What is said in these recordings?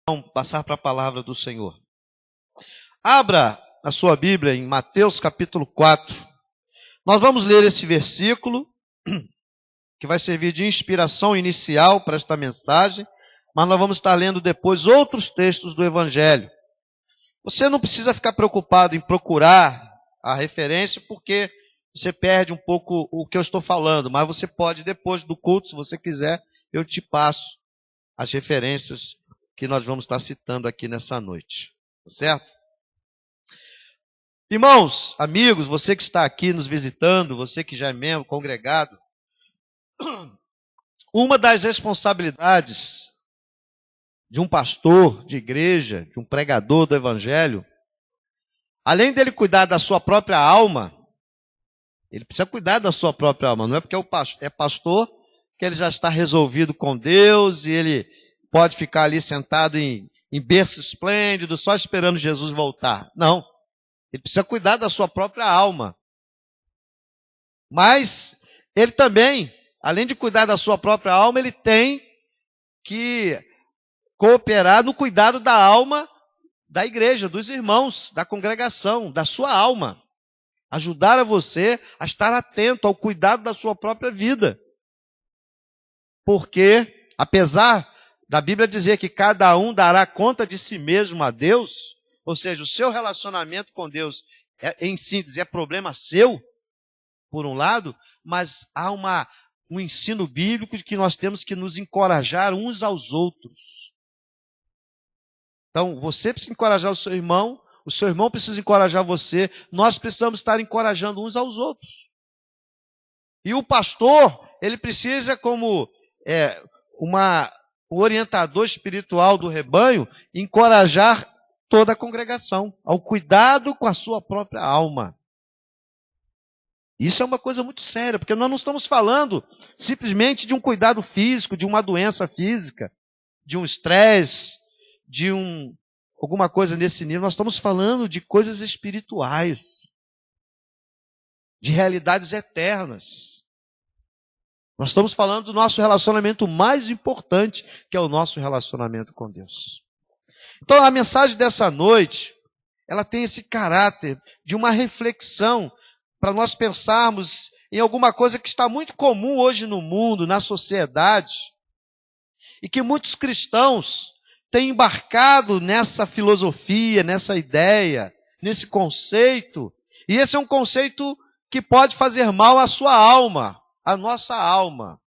Vamos passar para a palavra do Senhor. Abra a sua Bíblia em Mateus capítulo 4. Nós vamos ler esse versículo, que vai servir de inspiração inicial para esta mensagem, mas nós vamos estar lendo depois outros textos do Evangelho. Você não precisa ficar preocupado em procurar a referência, porque você perde um pouco o que eu estou falando, mas você pode, depois do culto, se você quiser, eu te passo as referências que nós vamos estar citando aqui nessa noite. Tá certo? Irmãos, amigos, você que está aqui nos visitando, você que já é membro, congregado, uma das responsabilidades de um pastor de igreja, de um pregador do Evangelho, além dele cuidar da sua própria alma, ele precisa cuidar da sua própria alma. Não é porque é pastor que ele já está resolvido com Deus e ele pode ficar ali sentado em berço esplêndido, só esperando Jesus voltar. Não. Ele precisa cuidar da sua própria alma. Mas ele também, além de cuidar da sua própria alma, ele tem que cooperar no cuidado da alma da igreja, dos irmãos, da congregação, da sua alma. Ajudar a você a estar atento ao cuidado da sua própria vida. Porque, apesar da Bíblia dizer que cada um dará conta de si mesmo a Deus, ou seja, o seu relacionamento com Deus, em síntese, é problema seu, por um lado, mas há um ensino bíblico de que nós temos que nos encorajar uns aos outros. Então, você precisa encorajar o seu irmão precisa encorajar você, nós precisamos estar encorajando uns aos outros. E o pastor, ele precisa, como o orientador espiritual do rebanho, encorajar toda a congregação ao cuidado com a sua própria alma. Isso é uma coisa muito séria, porque nós não estamos falando simplesmente de um cuidado físico, de uma doença física, de um estresse, de alguma coisa nesse nível. Nós estamos falando de coisas espirituais, de realidades eternas. Nós estamos falando do nosso relacionamento mais importante, que é o nosso relacionamento com Deus. Então, a mensagem dessa noite, ela tem esse caráter de uma reflexão para nós pensarmos em alguma coisa que está muito comum hoje no mundo, na sociedade, e que muitos cristãos têm embarcado nessa filosofia, nessa ideia, nesse conceito, e esse é um conceito que pode fazer mal à sua alma, à nossa alma.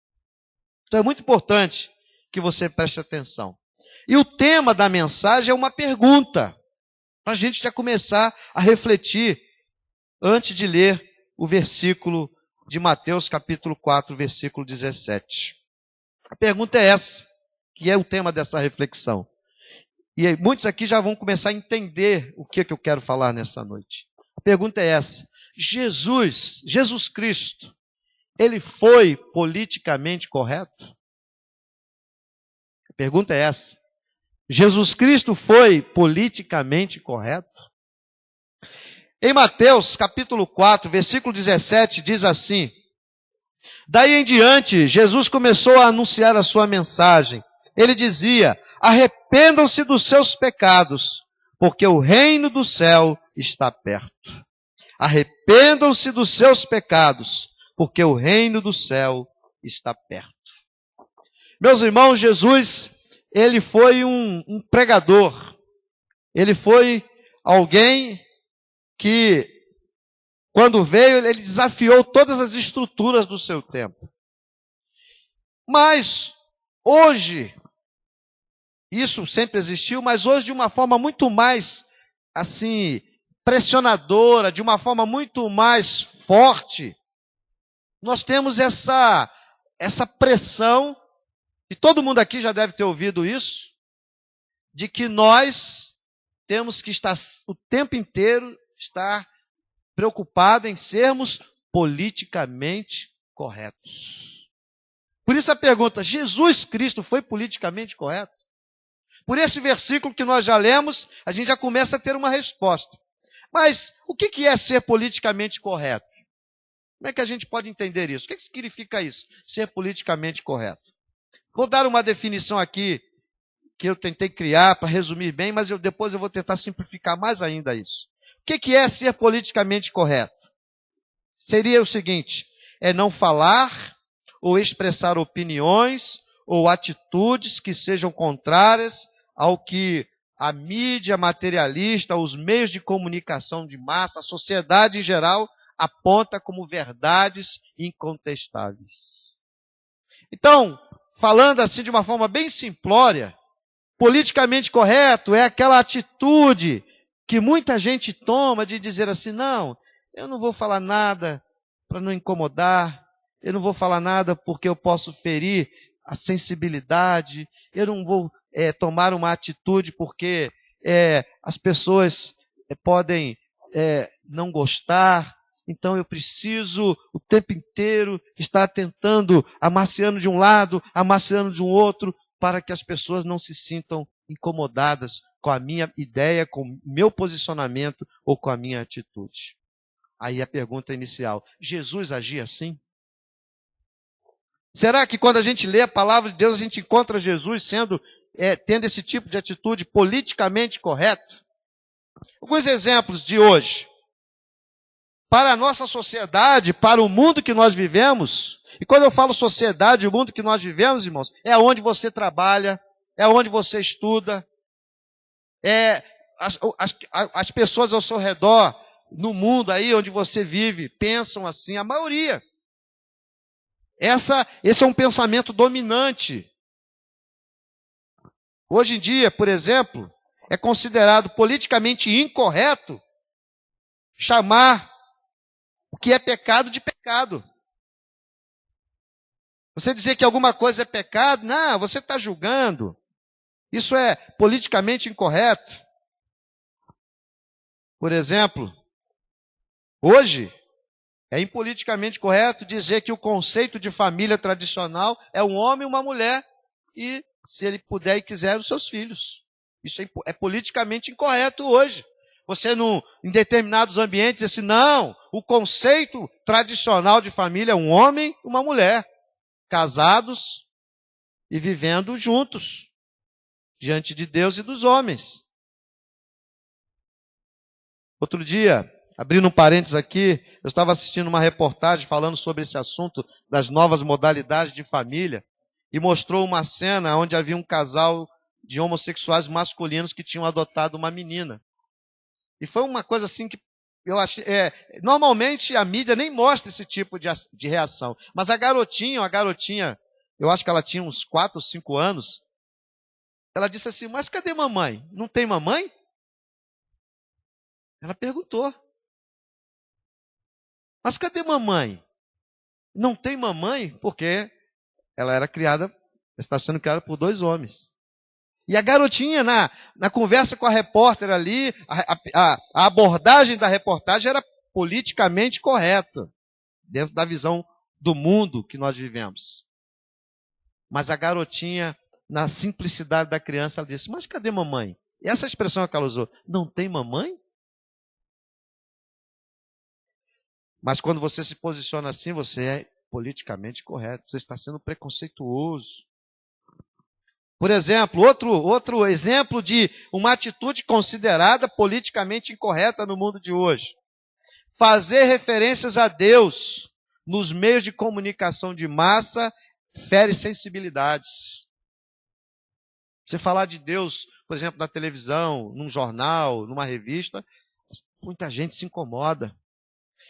Então é muito importante que você preste atenção. E o tema da mensagem é uma pergunta, para a gente já começar a refletir antes de ler o versículo de Mateus capítulo 4, versículo 17. A pergunta é essa, que é o tema dessa reflexão. E muitos aqui já vão começar a entender o que eu quero falar nessa noite. A pergunta é essa: Jesus Cristo, ele foi politicamente correto? A pergunta é essa. Jesus Cristo foi politicamente correto? Em Mateus capítulo 4, versículo 17, diz assim: daí em diante, Jesus começou a anunciar a sua mensagem. Ele dizia: arrependam-se dos seus pecados, porque o reino do céu está perto. Arrependam-se dos seus pecados, porque o reino do céu está perto. Meus irmãos, Jesus, ele foi um pregador. Ele foi alguém que, quando veio, ele desafiou todas as estruturas do seu tempo. Mas, hoje, isso sempre existiu, mas hoje de uma forma muito mais, assim, pressionadora, de uma forma muito mais forte, nós temos essa pressão, e todo mundo aqui já deve ter ouvido isso, de que nós temos que estar o tempo inteiro preocupado em sermos politicamente corretos. Por isso a pergunta: Jesus Cristo foi politicamente correto? Por esse versículo que nós já lemos, a gente já começa a ter uma resposta. Mas o que é ser politicamente correto? Como é que a gente pode entender isso? O que significa isso, ser politicamente correto? Vou dar uma definição aqui que eu tentei criar para resumir bem, mas depois eu vou tentar simplificar mais ainda isso. O que é ser politicamente correto? Seria o seguinte: é não falar ou expressar opiniões ou atitudes que sejam contrárias ao que a mídia materialista, os meios de comunicação de massa, a sociedade em geral, aponta como verdades incontestáveis. Então, falando assim de uma forma bem simplória, politicamente correto é aquela atitude que muita gente toma de dizer assim: não, eu não vou falar nada para não incomodar, eu não vou falar nada porque eu posso ferir a sensibilidade, eu não vou tomar uma atitude porque as pessoas podem não gostar, então eu preciso o tempo inteiro estar tentando, amaciando de um lado, amaciando de um outro, para que as pessoas não se sintam incomodadas com a minha ideia, com o meu posicionamento ou com a minha atitude. Aí a pergunta inicial: Jesus agia assim? Será que quando a gente lê a palavra de Deus, a gente encontra Jesus tendo esse tipo de atitude politicamente correto? Alguns exemplos de hoje. Para a nossa sociedade, para o mundo que nós vivemos, e quando eu falo sociedade, o mundo que nós vivemos, irmãos, é onde você trabalha, é onde você estuda, as pessoas ao seu redor, no mundo aí onde você vive, pensam assim, a maioria. Esse é um pensamento dominante. Hoje em dia, por exemplo, é considerado politicamente incorreto chamar o que é pecado de pecado. Você dizer que alguma coisa é pecado, não, você está julgando. Isso é politicamente incorreto. Por exemplo, hoje é impoliticamente correto dizer que o conceito de família tradicional é um homem e uma mulher e, se ele puder e quiser, os seus filhos. Isso é politicamente incorreto hoje. Você, em determinados ambientes, diz assim: não, o conceito tradicional de família é um homem e uma mulher, casados e vivendo juntos, diante de Deus e dos homens. Outro dia, abrindo um parênteses aqui, eu estava assistindo uma reportagem falando sobre esse assunto das novas modalidades de família e mostrou uma cena onde havia um casal de homossexuais masculinos que tinham adotado uma menina. E foi uma coisa assim que eu achei... normalmente a mídia nem mostra esse tipo de reação. Mas a garotinha, eu acho que ela tinha uns 4 ou 5 anos, ela disse assim: mas cadê mamãe? Não tem mamãe? Ela perguntou. Mas cadê mamãe? Não tem mamãe? Porque ela está sendo criada por 2 homens. E a garotinha, na conversa com a repórter ali, a abordagem da reportagem era politicamente correta, dentro da visão do mundo que nós vivemos. Mas a garotinha, na simplicidade da criança, ela disse: mas cadê mamãe? E essa expressão que ela usou: não tem mamãe? Mas quando você se posiciona assim, você é politicamente correto, você está sendo preconceituoso. Por exemplo, outro exemplo de uma atitude considerada politicamente incorreta no mundo de hoje: fazer referências a Deus nos meios de comunicação de massa fere sensibilidades. Você falar de Deus, por exemplo, na televisão, num jornal, numa revista, muita gente se incomoda.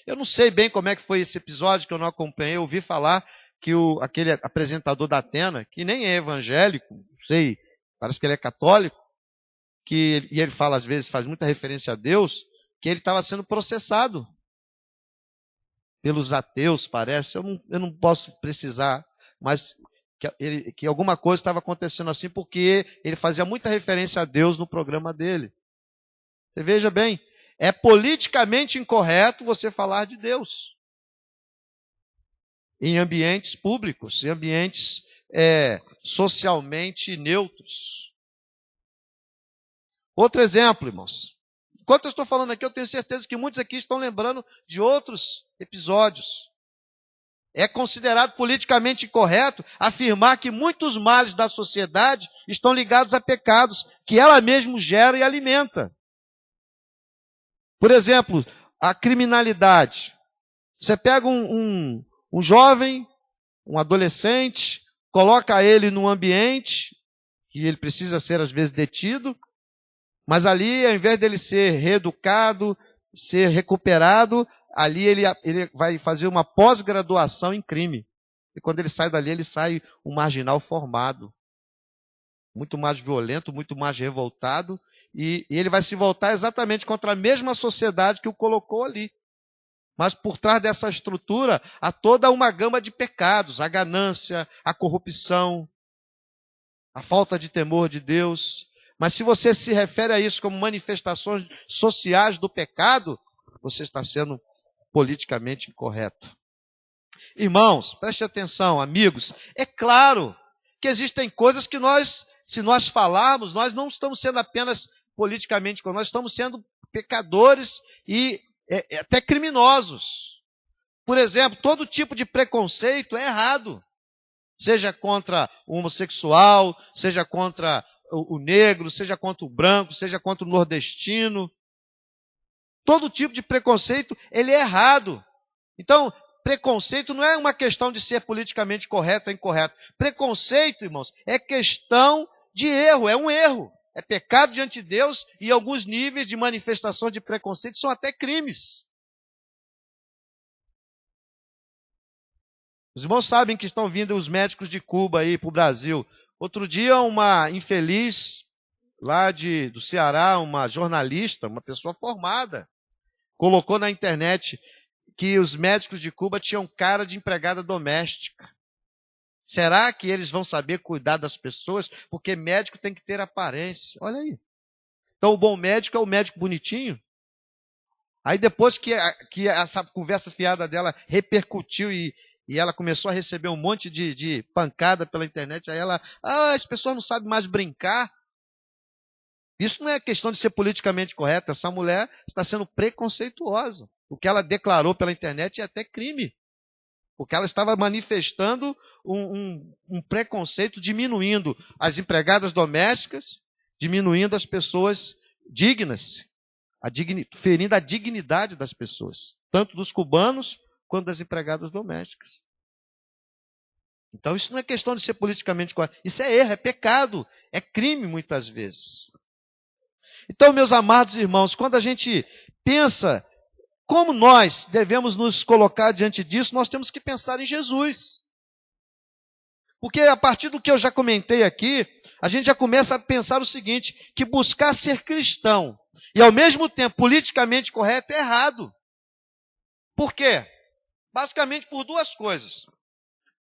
Eu não sei bem como é que foi esse episódio, que eu não acompanhei. Eu ouvi falar que aquele apresentador da Atena, que nem é evangélico, não sei, parece que ele é católico, e ele fala, às vezes, faz muita referência a Deus, que ele estava sendo processado pelos ateus, parece. Eu não posso precisar, mas que alguma coisa estava acontecendo assim, porque ele fazia muita referência a Deus no programa dele. Você veja bem, é politicamente incorreto você falar de Deus em ambientes públicos, em ambientes socialmente neutros. Outro exemplo, irmãos. Enquanto eu estou falando aqui, eu tenho certeza que muitos aqui estão lembrando de outros episódios. É considerado politicamente incorreto afirmar que muitos males da sociedade estão ligados a pecados que ela mesma gera e alimenta. Por exemplo, a criminalidade. Você pega um jovem, um adolescente, coloca ele num ambiente que ele precisa ser às vezes detido, mas ali, ao invés dele ser reeducado, ser recuperado, ali ele vai fazer uma pós-graduação em crime. E quando ele sai dali, ele sai um marginal formado. Muito mais violento, muito mais revoltado. E ele vai se voltar exatamente contra a mesma sociedade que o colocou ali. Mas por trás dessa estrutura há toda uma gama de pecados. A ganância, a corrupção, a falta de temor de Deus. Mas se você se refere a isso como manifestações sociais do pecado, você está sendo politicamente incorreto. Irmãos, preste atenção, amigos. É claro que existem coisas que nós, se nós falarmos, nós não estamos sendo apenas politicamente corretos, nós estamos sendo pecadores e até criminosos. Por exemplo, todo tipo de preconceito é errado. Seja contra o homossexual, seja contra o negro, seja contra o branco, seja contra o nordestino. Todo tipo de preconceito, ele é errado. Então, preconceito não é uma questão de ser politicamente correto ou incorreto. Preconceito, irmãos, é questão de erro, é um erro. É pecado diante de Deus e alguns níveis de manifestação de preconceito são até crimes. Os irmãos sabem que estão vindo os médicos de Cuba aí para o Brasil. Outro dia, uma infeliz lá do Ceará, uma jornalista, uma pessoa formada, colocou na internet que os médicos de Cuba tinham cara de empregada doméstica. Será que eles vão saber cuidar das pessoas? Porque médico tem que ter aparência. Olha aí. Então o bom médico é o médico bonitinho. Aí depois que essa conversa fiada dela repercutiu e ela começou a receber um monte de pancada pela internet, aí as pessoas não sabem mais brincar. Isso não é questão de ser politicamente correto. Essa mulher está sendo preconceituosa. O que ela declarou pela internet é até crime. Porque ela estava manifestando um preconceito, diminuindo as empregadas domésticas, diminuindo as pessoas dignas, ferindo a dignidade das pessoas, tanto dos cubanos quanto das empregadas domésticas. Então isso não é questão de ser politicamente correto. Isso é erro, é pecado, é crime muitas vezes. Então, meus amados irmãos, quando a gente pensa como nós devemos nos colocar diante disso, nós temos que pensar em Jesus. Porque a partir do que eu já comentei aqui, a gente já começa a pensar o seguinte, que buscar ser cristão e ao mesmo tempo politicamente correto é errado. Por quê? Basicamente por duas coisas.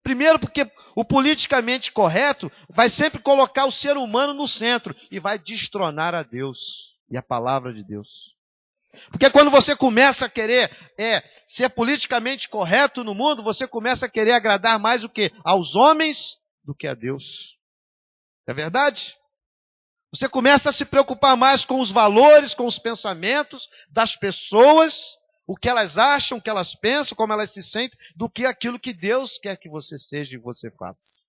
Primeiro, porque o politicamente correto vai sempre colocar o ser humano no centro e vai destronar a Deus e a palavra de Deus. Porque quando você começa a querer ser politicamente correto no mundo, você começa a querer agradar mais o quê? Aos homens do que a Deus. É verdade? Você começa a se preocupar mais com os valores, com os pensamentos das pessoas, o que elas acham, o que elas pensam, como elas se sentem, do que aquilo que Deus quer que você seja e você faça.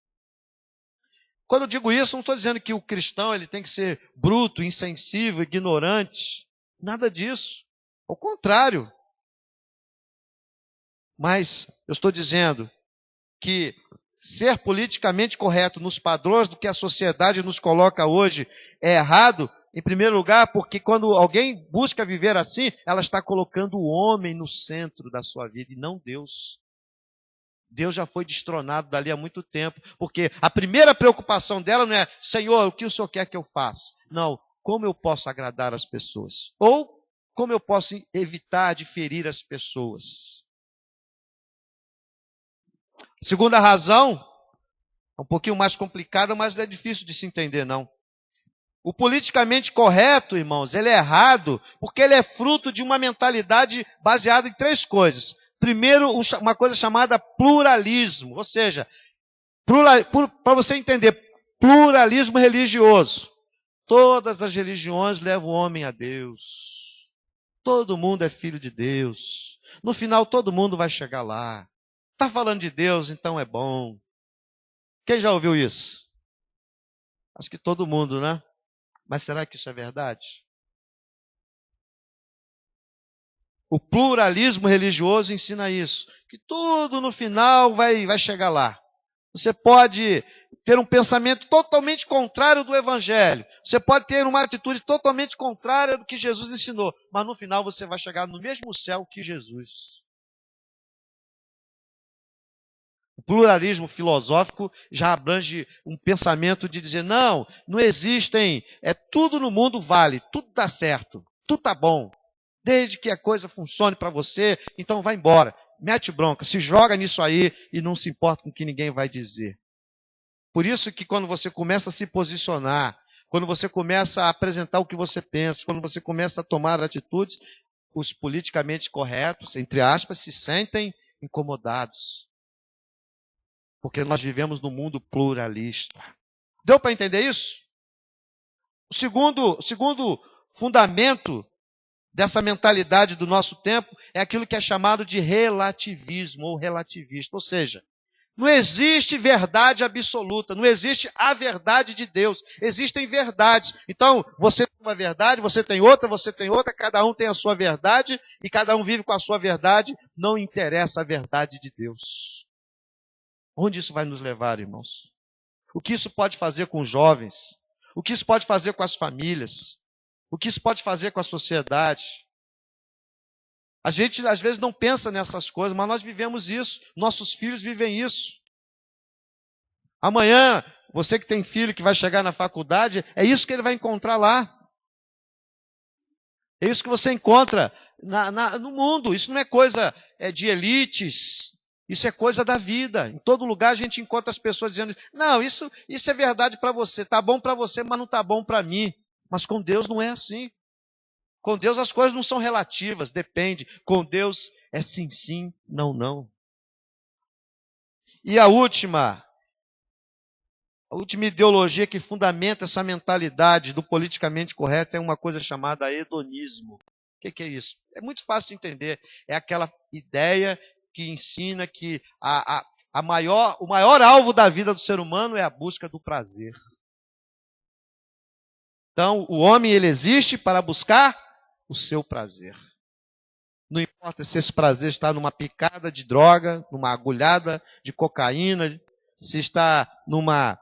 Quando eu digo isso, não estou dizendo que o cristão ele tem que ser bruto, insensível, ignorante. Nada disso. Ao contrário. Mas eu estou dizendo que ser politicamente correto nos padrões do que a sociedade nos coloca hoje é errado, em primeiro lugar, porque quando alguém busca viver assim, ela está colocando o homem no centro da sua vida e não Deus. Deus já foi destronado dali há muito tempo, porque a primeira preocupação dela não é, Senhor, o que o Senhor quer que eu faça? Não, como eu posso agradar as pessoas? Ou como eu posso evitar de ferir as pessoas? Segunda razão, é um pouquinho mais complicada, mas não é difícil de se entender, não. O politicamente correto, irmãos, ele é errado porque ele é fruto de uma mentalidade baseada em três coisas. Primeiro, uma coisa chamada pluralismo, ou seja, para você entender, pluralismo religioso. Todas as religiões levam o homem a Deus. Todo mundo é filho de Deus. No final, todo mundo vai chegar lá. Está falando de Deus, então é bom. Quem já ouviu isso? Acho que todo mundo, né? Mas será que isso é verdade? O pluralismo religioso ensina isso, que tudo no final vai chegar lá. Você pode ter um pensamento totalmente contrário do Evangelho. Você pode ter uma atitude totalmente contrária do que Jesus ensinou. Mas no final você vai chegar no mesmo céu que Jesus. O pluralismo filosófico já abrange um pensamento de dizer, não existem, tudo no mundo vale, tudo dá certo, tudo está bom. Desde que a coisa funcione para você, então vai embora. Mete bronca, se joga nisso aí e não se importa com o que ninguém vai dizer. Por isso que quando você começa a se posicionar, quando você começa a apresentar o que você pensa, quando você começa a tomar atitudes, os politicamente corretos, entre aspas, se sentem incomodados. Porque nós vivemos num mundo pluralista. Deu para entender isso? O segundo fundamento dessa mentalidade do nosso tempo é aquilo que é chamado de relativismo ou relativista. Ou seja, não existe verdade absoluta, não existe a verdade de Deus. Existem verdades. Então, você tem uma verdade, você tem outra, cada um tem a sua verdade e cada um vive com a sua verdade. Não interessa a verdade de Deus. Onde isso vai nos levar, irmãos? O que isso pode fazer com os jovens? O que isso pode fazer com as famílias? O que isso pode fazer com a sociedade? A gente, às vezes, não pensa nessas coisas, mas nós vivemos isso. Nossos filhos vivem isso. Amanhã, você que tem filho que vai chegar na faculdade, é isso que ele vai encontrar lá. É isso que você encontra no mundo. Isso não é coisa de elites. Isso é coisa da vida. Em todo lugar a gente encontra as pessoas dizendo, não, isso é verdade para você. Está bom para você, mas não está bom para mim. Mas com Deus não é assim. Com Deus as coisas não são relativas, depende. Com Deus é sim, sim, não, não. E a última ideologia que fundamenta essa mentalidade do politicamente correto é uma coisa chamada hedonismo. O que é isso? É muito fácil de entender. É aquela ideia que ensina que o maior alvo da vida do ser humano é a busca do prazer. Então, o homem ele existe para buscar o seu prazer. Não importa se esse prazer está numa picada de droga, numa agulhada de cocaína, se está numa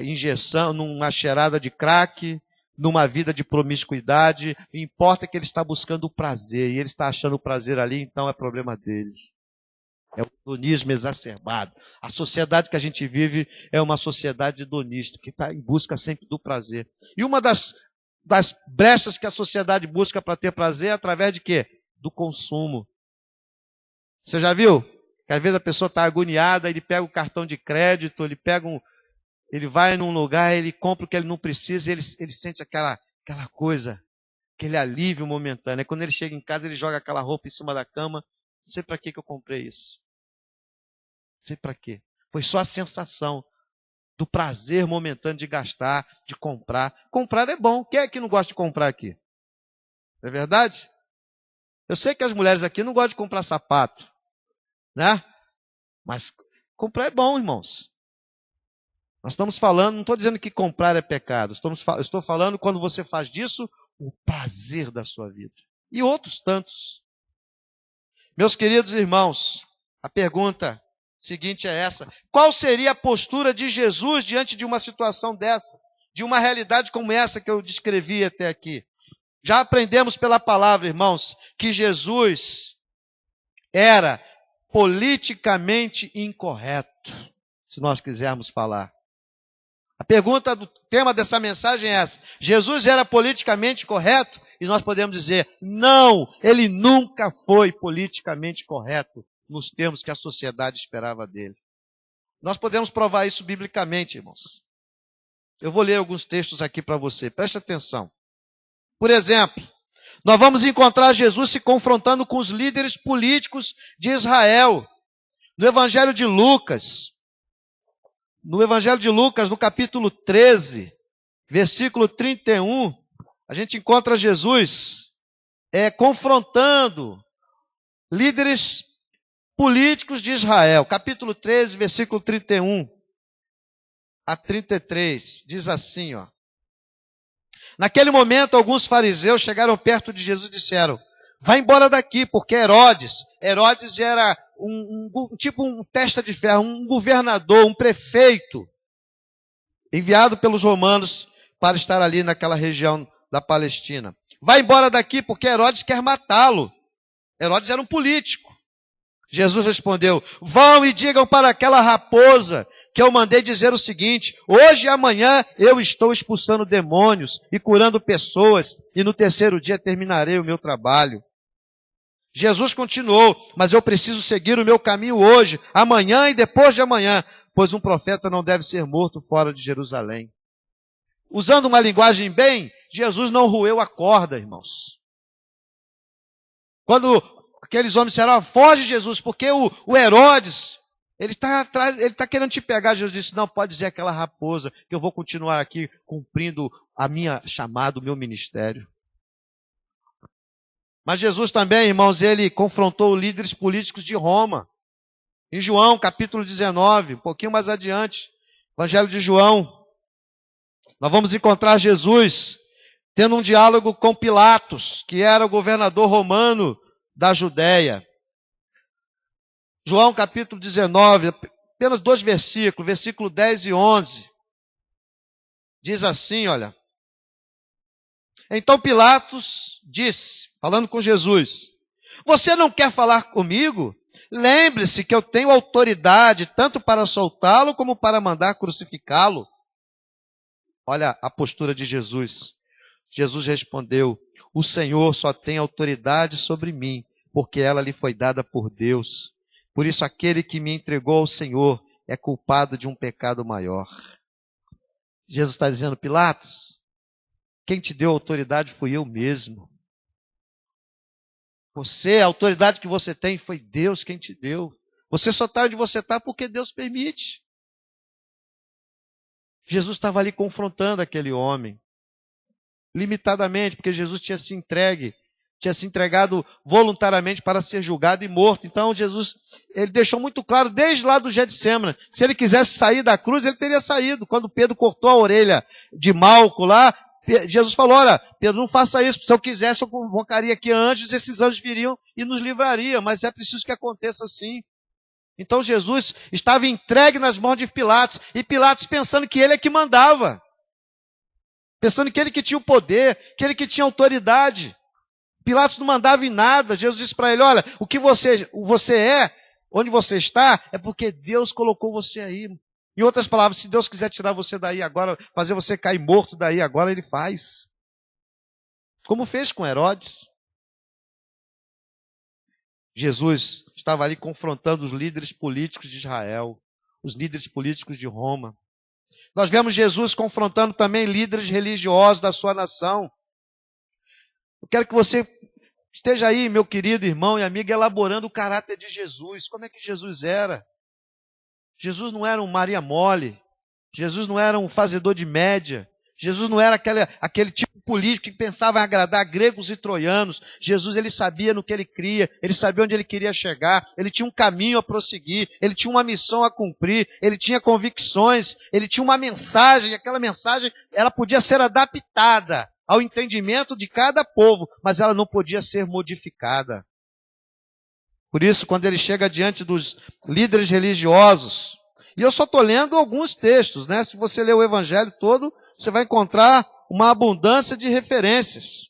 injeção, numa cheirada de crack, numa vida de promiscuidade. Importa que ele está buscando o prazer, e ele está achando o prazer ali, então é problema dele. É o hedonismo exacerbado. A sociedade que a gente vive é uma sociedade hedonista, que está em busca sempre do prazer. E uma das brechas que a sociedade busca para ter prazer é através de quê? Do consumo. Você já viu? Que às vezes a pessoa está agoniada, ele pega o cartão de crédito, ele vai num lugar, ele compra o que ele não precisa, e ele sente aquela coisa, aquele alívio momentâneo. Quando ele chega em casa, ele joga aquela roupa em cima da cama. Não sei para que eu comprei isso. Não sei para quê. Foi só a sensação do prazer momentâneo de gastar, de comprar. Comprar é bom. Quem é que não gosta de comprar aqui? Não é verdade? Eu sei que as mulheres aqui não gostam de comprar sapato, né? Mas comprar é bom, irmãos. Nós estamos falando, não estou dizendo que comprar é pecado. Estou falando quando você faz disso o prazer da sua vida. E outros tantos. Meus queridos irmãos, a pergunta seguinte é essa. Qual seria a postura de Jesus diante de uma situação dessa? De uma realidade como essa que eu descrevi até aqui? Já aprendemos pela palavra, irmãos, que Jesus era politicamente incorreto, se nós quisermos falar. A pergunta do tema dessa mensagem é essa. Jesus era politicamente correto? E nós podemos dizer, não, ele nunca foi politicamente correto nos termos que a sociedade esperava dele. Nós podemos provar isso biblicamente, irmãos. Eu vou ler alguns textos aqui para você, preste atenção. Por exemplo, nós vamos encontrar Jesus se confrontando com os líderes políticos de Israel. No Evangelho de Lucas, no capítulo 13, versículo 31, a gente encontra Jesus confrontando líderes políticos de Israel. Capítulo 13, versículo 31 a 33. Diz assim, ó. Naquele momento, alguns fariseus chegaram perto de Jesus e disseram: vai embora daqui, porque Herodes era tipo um testa de ferro, um governador, um prefeito, enviado pelos romanos para estar ali naquela região da Palestina. Vai embora daqui, porque Herodes quer matá-lo. Herodes era um político. Jesus respondeu: vão e digam para aquela raposa que eu mandei dizer o seguinte: hoje e amanhã eu estou expulsando demônios e curando pessoas, e no terceiro dia terminarei o meu trabalho. Jesus continuou: mas eu preciso seguir o meu caminho hoje, amanhã e depois de amanhã, pois um profeta não deve ser morto fora de Jerusalém. Usando uma linguagem bem, Jesus não roeu a corda, irmãos. Quando aqueles homens disseram: foge, Jesus, porque o Herodes, ele está querendo te pegar. Jesus disse: não, pode dizer aquela raposa, que eu vou continuar aqui cumprindo a minha chamada, o meu ministério. Mas Jesus também, irmãos, ele confrontou líderes políticos de Roma. Em João, capítulo 19, um pouquinho mais adiante, Evangelho de João, nós vamos encontrar Jesus tendo um diálogo com Pilatos, que era o governador romano da Judéia. João capítulo 19, apenas 2 versículos, versículo 10 e 11. Diz assim, olha. Então Pilatos disse, falando com Jesus: você não quer falar comigo? Lembre-se que eu tenho autoridade tanto para soltá-lo como para mandar crucificá-lo. Olha a postura de Jesus. Jesus respondeu: o Senhor só tem autoridade sobre mim, porque ela lhe foi dada por Deus. Por isso aquele que me entregou ao Senhor é culpado de um pecado maior. Jesus está dizendo: Pilatos, quem te deu autoridade fui eu mesmo. A autoridade que você tem foi Deus quem te deu. Você só está onde você está porque Deus permite. Jesus estava ali confrontando aquele homem, limitadamente, porque Jesus tinha se entregado voluntariamente para ser julgado e morto. Então Jesus, ele deixou muito claro, desde lá do Getsêmani, se ele quisesse sair da cruz, ele teria saído. Quando Pedro cortou a orelha de Malco lá, Jesus falou: olha, Pedro, não faça isso, se eu quisesse eu convocaria aqui anjos, esses anjos viriam e nos livrariam, mas é preciso que aconteça assim. Então Jesus estava entregue nas mãos de Pilatos, e Pilatos pensando que ele é que mandava, pensando que ele que tinha o poder, que ele que tinha autoridade. Pilatos não mandava em nada. Jesus disse para ele: olha, o que você é, onde você está, é porque Deus colocou você aí. Em outras palavras, se Deus quiser tirar você daí agora, fazer você cair morto daí agora, Ele faz. Como fez com Herodes. Jesus estava ali confrontando os líderes políticos de Israel, os líderes políticos de Roma. Nós vemos Jesus confrontando também líderes religiosos da sua nação. Eu quero que você esteja aí, meu querido irmão e amigo, elaborando o caráter de Jesus. Como é que Jesus era? Jesus não era um Maria Mole. Jesus não era um fazedor de média. Jesus não era aquele tipo político que pensava em agradar gregos e troianos. Jesus, ele sabia no que ele cria, ele sabia onde ele queria chegar, ele tinha um caminho a prosseguir, ele tinha uma missão a cumprir, ele tinha convicções, ele tinha uma mensagem, e aquela mensagem ela podia ser adaptada ao entendimento de cada povo, mas ela não podia ser modificada. Por isso, quando ele chega diante dos líderes religiosos, e eu só estou lendo alguns textos, né? Se você ler o Evangelho todo, você vai encontrar uma abundância de referências.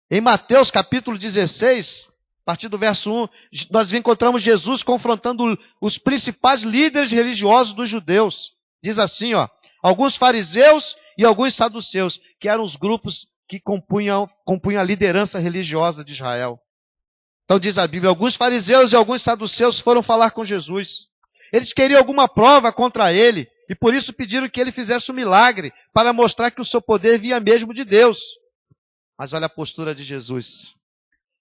Em Mateus capítulo 16, a partir do verso 1, nós encontramos Jesus confrontando os principais líderes religiosos dos judeus. Diz assim, ó: alguns fariseus e alguns saduceus, que eram os grupos que compunham a liderança religiosa de Israel. Então diz a Bíblia: alguns fariseus e alguns saduceus foram falar com Jesus. Eles queriam alguma prova contra ele, e por isso pediram que ele fizesse um milagre, para mostrar que o seu poder vinha mesmo de Deus. Mas olha a postura de Jesus.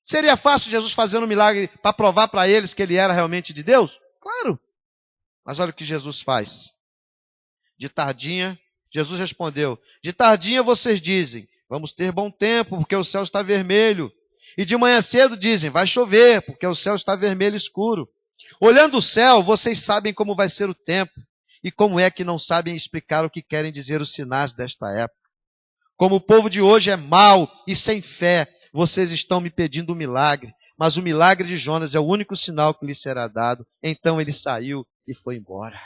Seria fácil Jesus fazer um milagre para provar para eles que ele era realmente de Deus? Claro. Mas olha o que Jesus faz. De tardinha, Jesus respondeu: de tardinha vocês dizem, vamos ter bom tempo, porque o céu está vermelho. E de manhã cedo dizem, vai chover, porque o céu está vermelho escuro. Olhando o céu, vocês sabem como vai ser o tempo, e como é que não sabem explicar o que querem dizer os sinais desta época. Como o povo de hoje é mau e sem fé, vocês estão me pedindo um milagre, mas o milagre de Jonas é o único sinal que lhe será dado. Então ele saiu e foi embora.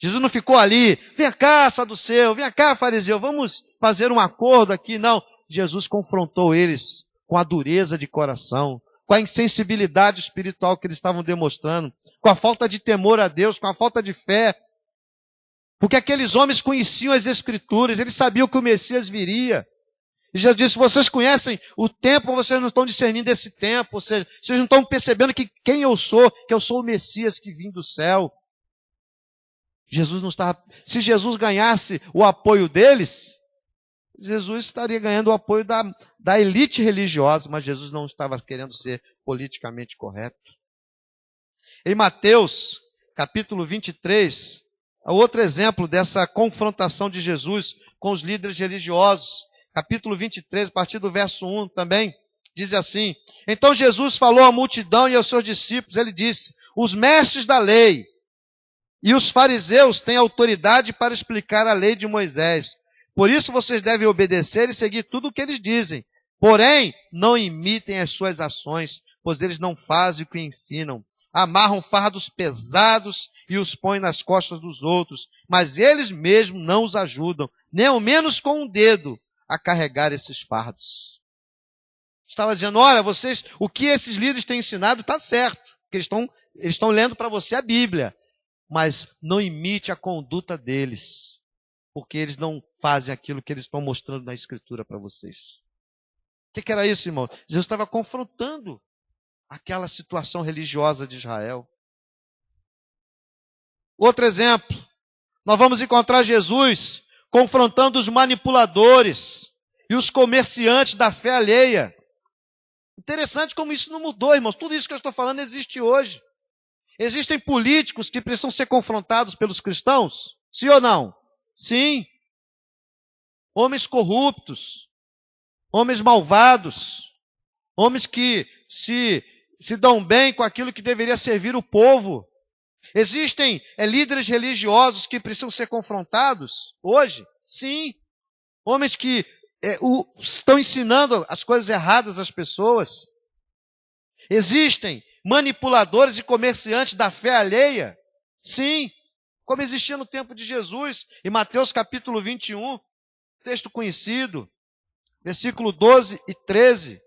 Jesus não ficou ali, vem cá, saduceu, vem cá, fariseu, vamos fazer um acordo aqui. Não, Jesus confrontou eles com a dureza de coração, com a insensibilidade espiritual que eles estavam demonstrando, com a falta de temor a Deus, com a falta de fé. Porque aqueles homens conheciam as Escrituras, eles sabiam que o Messias viria. E Jesus disse, vocês conhecem o tempo, vocês não estão discernindo esse tempo, ou seja, vocês não estão percebendo que quem eu sou, que eu sou o Messias que vim do céu. Jesus não estava. Se Jesus ganhasse o apoio deles, Jesus estaria ganhando o apoio da elite religiosa, mas Jesus não estava querendo ser politicamente correto. Em Mateus, capítulo 23, há outro exemplo dessa confrontação de Jesus com os líderes religiosos. Capítulo 23, a partir do verso 1 também, diz assim: Então Jesus falou à multidão e aos seus discípulos, ele disse, os mestres da lei e os fariseus têm autoridade para explicar a lei de Moisés. Por isso vocês devem obedecer e seguir tudo o que eles dizem. Porém, não imitem as suas ações, pois eles não fazem o que ensinam. Amarram fardos pesados e os põem nas costas dos outros, mas eles mesmos não os ajudam, nem ao menos com um dedo, a carregar esses fardos. Estava dizendo, olha, vocês, o que esses líderes têm ensinado está certo, eles estão lendo para você a Bíblia. Mas não imite a conduta deles, porque eles não fazem aquilo que eles estão mostrando na Escritura para vocês. O que era isso, irmão? Jesus estava confrontando aquela situação religiosa de Israel. Outro exemplo, nós vamos encontrar Jesus confrontando os manipuladores e os comerciantes da fé alheia. Interessante como isso não mudou, irmãos. Tudo isso que eu estou falando existe hoje. Existem políticos que precisam ser confrontados pelos cristãos? Sim ou não? Sim. Homens corruptos, homens malvados, homens que se dão bem com aquilo que deveria servir o povo. Existem líderes religiosos que precisam ser confrontados hoje? Sim. Homens que estão ensinando as coisas erradas às pessoas. Existem manipuladores e comerciantes da fé alheia? Sim, como existia no tempo de Jesus. Em Mateus capítulo 21, texto conhecido, versículo 12 e 13,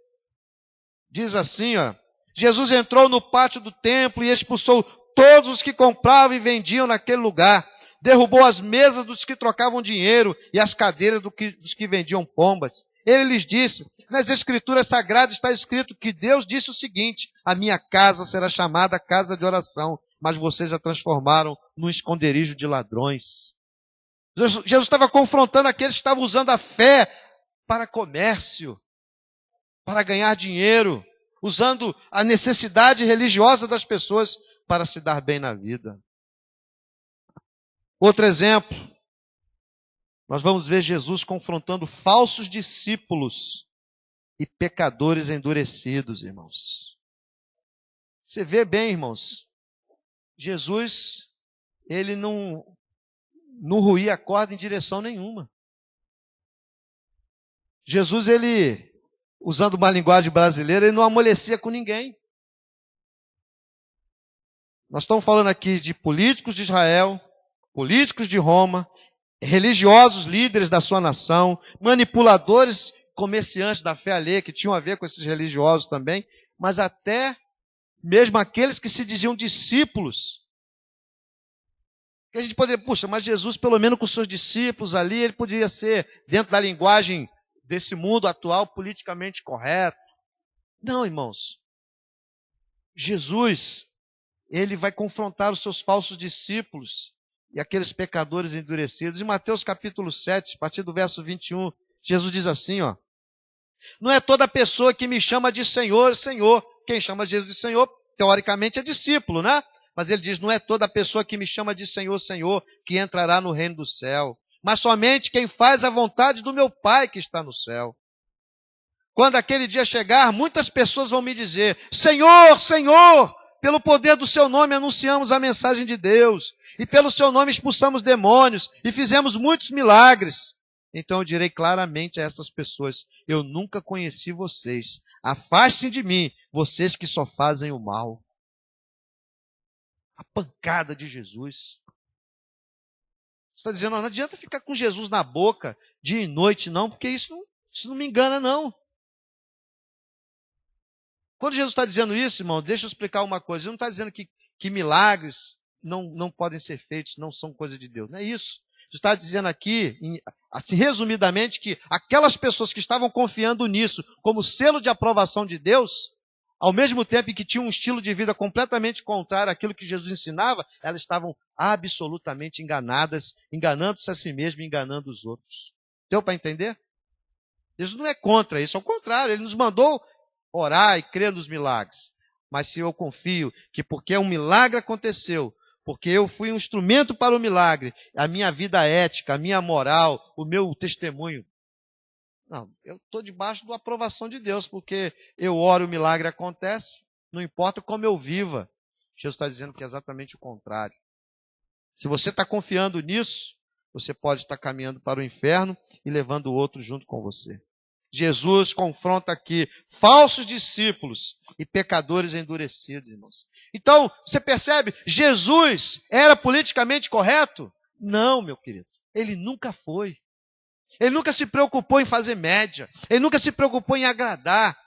diz assim, ó, Jesus entrou no pátio do templo e expulsou todos os que compravam e vendiam naquele lugar. Derrubou as mesas dos que trocavam dinheiro e as cadeiras dos que vendiam pombas. Ele lhes disse, nas Escrituras Sagradas está escrito que Deus disse o seguinte, a minha casa será chamada casa de oração, mas vocês a transformaram num esconderijo de ladrões. Jesus estava confrontando aqueles que estavam usando a fé para comércio, para ganhar dinheiro, usando a necessidade religiosa das pessoas para se dar bem na vida. Outro exemplo, nós vamos ver Jesus confrontando falsos discípulos e pecadores endurecidos, irmãos. Você vê bem, irmãos, Jesus, ele não ruía a corda em direção nenhuma. Jesus, ele, usando uma linguagem brasileira, ele não amolecia com ninguém. Nós estamos falando aqui de políticos de Israel, políticos de Roma, religiosos líderes da sua nação, manipuladores, comerciantes da fé alheia, que tinham a ver com esses religiosos também, mas até mesmo aqueles que se diziam discípulos. Que a gente poderia, puxa, mas Jesus, pelo menos com seus discípulos ali, ele podia ser, dentro da linguagem desse mundo atual, politicamente correto. Não, irmãos. Jesus, ele vai confrontar os seus falsos discípulos e aqueles pecadores endurecidos. Em Mateus capítulo 7, a partir do verso 21, Jesus diz assim, ó, não é toda pessoa que me chama de Senhor, Senhor. Quem chama Jesus de Senhor, teoricamente é discípulo, né? Mas ele diz, não é toda pessoa que me chama de Senhor, Senhor, que entrará no reino do céu, mas somente quem faz a vontade do meu Pai que está no céu. Quando aquele dia chegar, muitas pessoas vão me dizer, Senhor, Senhor, pelo poder do seu nome anunciamos a mensagem de Deus, e pelo seu nome expulsamos demônios, e fizemos muitos milagres. Então eu direi claramente a essas pessoas, eu nunca conheci vocês. Afastem de mim, vocês que só fazem o mal. A pancada de Jesus. Você está dizendo, não adianta ficar com Jesus na boca dia e noite, não, porque isso não me engana, não. Quando Jesus está dizendo isso, irmão, deixa eu explicar uma coisa. Ele não está dizendo que milagres não podem ser feitos, não são coisa de Deus. Não é isso. Jesus está dizendo aqui, assim, resumidamente, que aquelas pessoas que estavam confiando nisso como selo de aprovação de Deus, ao mesmo tempo que tinham um estilo de vida completamente contrário àquilo que Jesus ensinava, elas estavam absolutamente enganadas, enganando-se a si mesmas e enganando os outros. Deu para entender? Jesus não é contra isso, ao contrário, ele nos mandou orar e crer nos milagres. Mas se eu confio que porque um milagre aconteceu, porque eu fui um instrumento para o milagre, a minha vida ética, a minha moral, o meu testemunho, não, eu estou debaixo da aprovação de Deus, porque eu oro e o milagre acontece, não importa como eu viva. Jesus está dizendo que é exatamente o contrário. Se você está confiando nisso, você pode estar caminhando para o inferno e levando o outro junto com você. Jesus confronta aqui falsos discípulos e pecadores endurecidos, irmãos. Então, você percebe? Jesus era politicamente correto? Não, meu querido. Ele nunca foi. Ele nunca se preocupou em fazer média. Ele nunca se preocupou em agradar.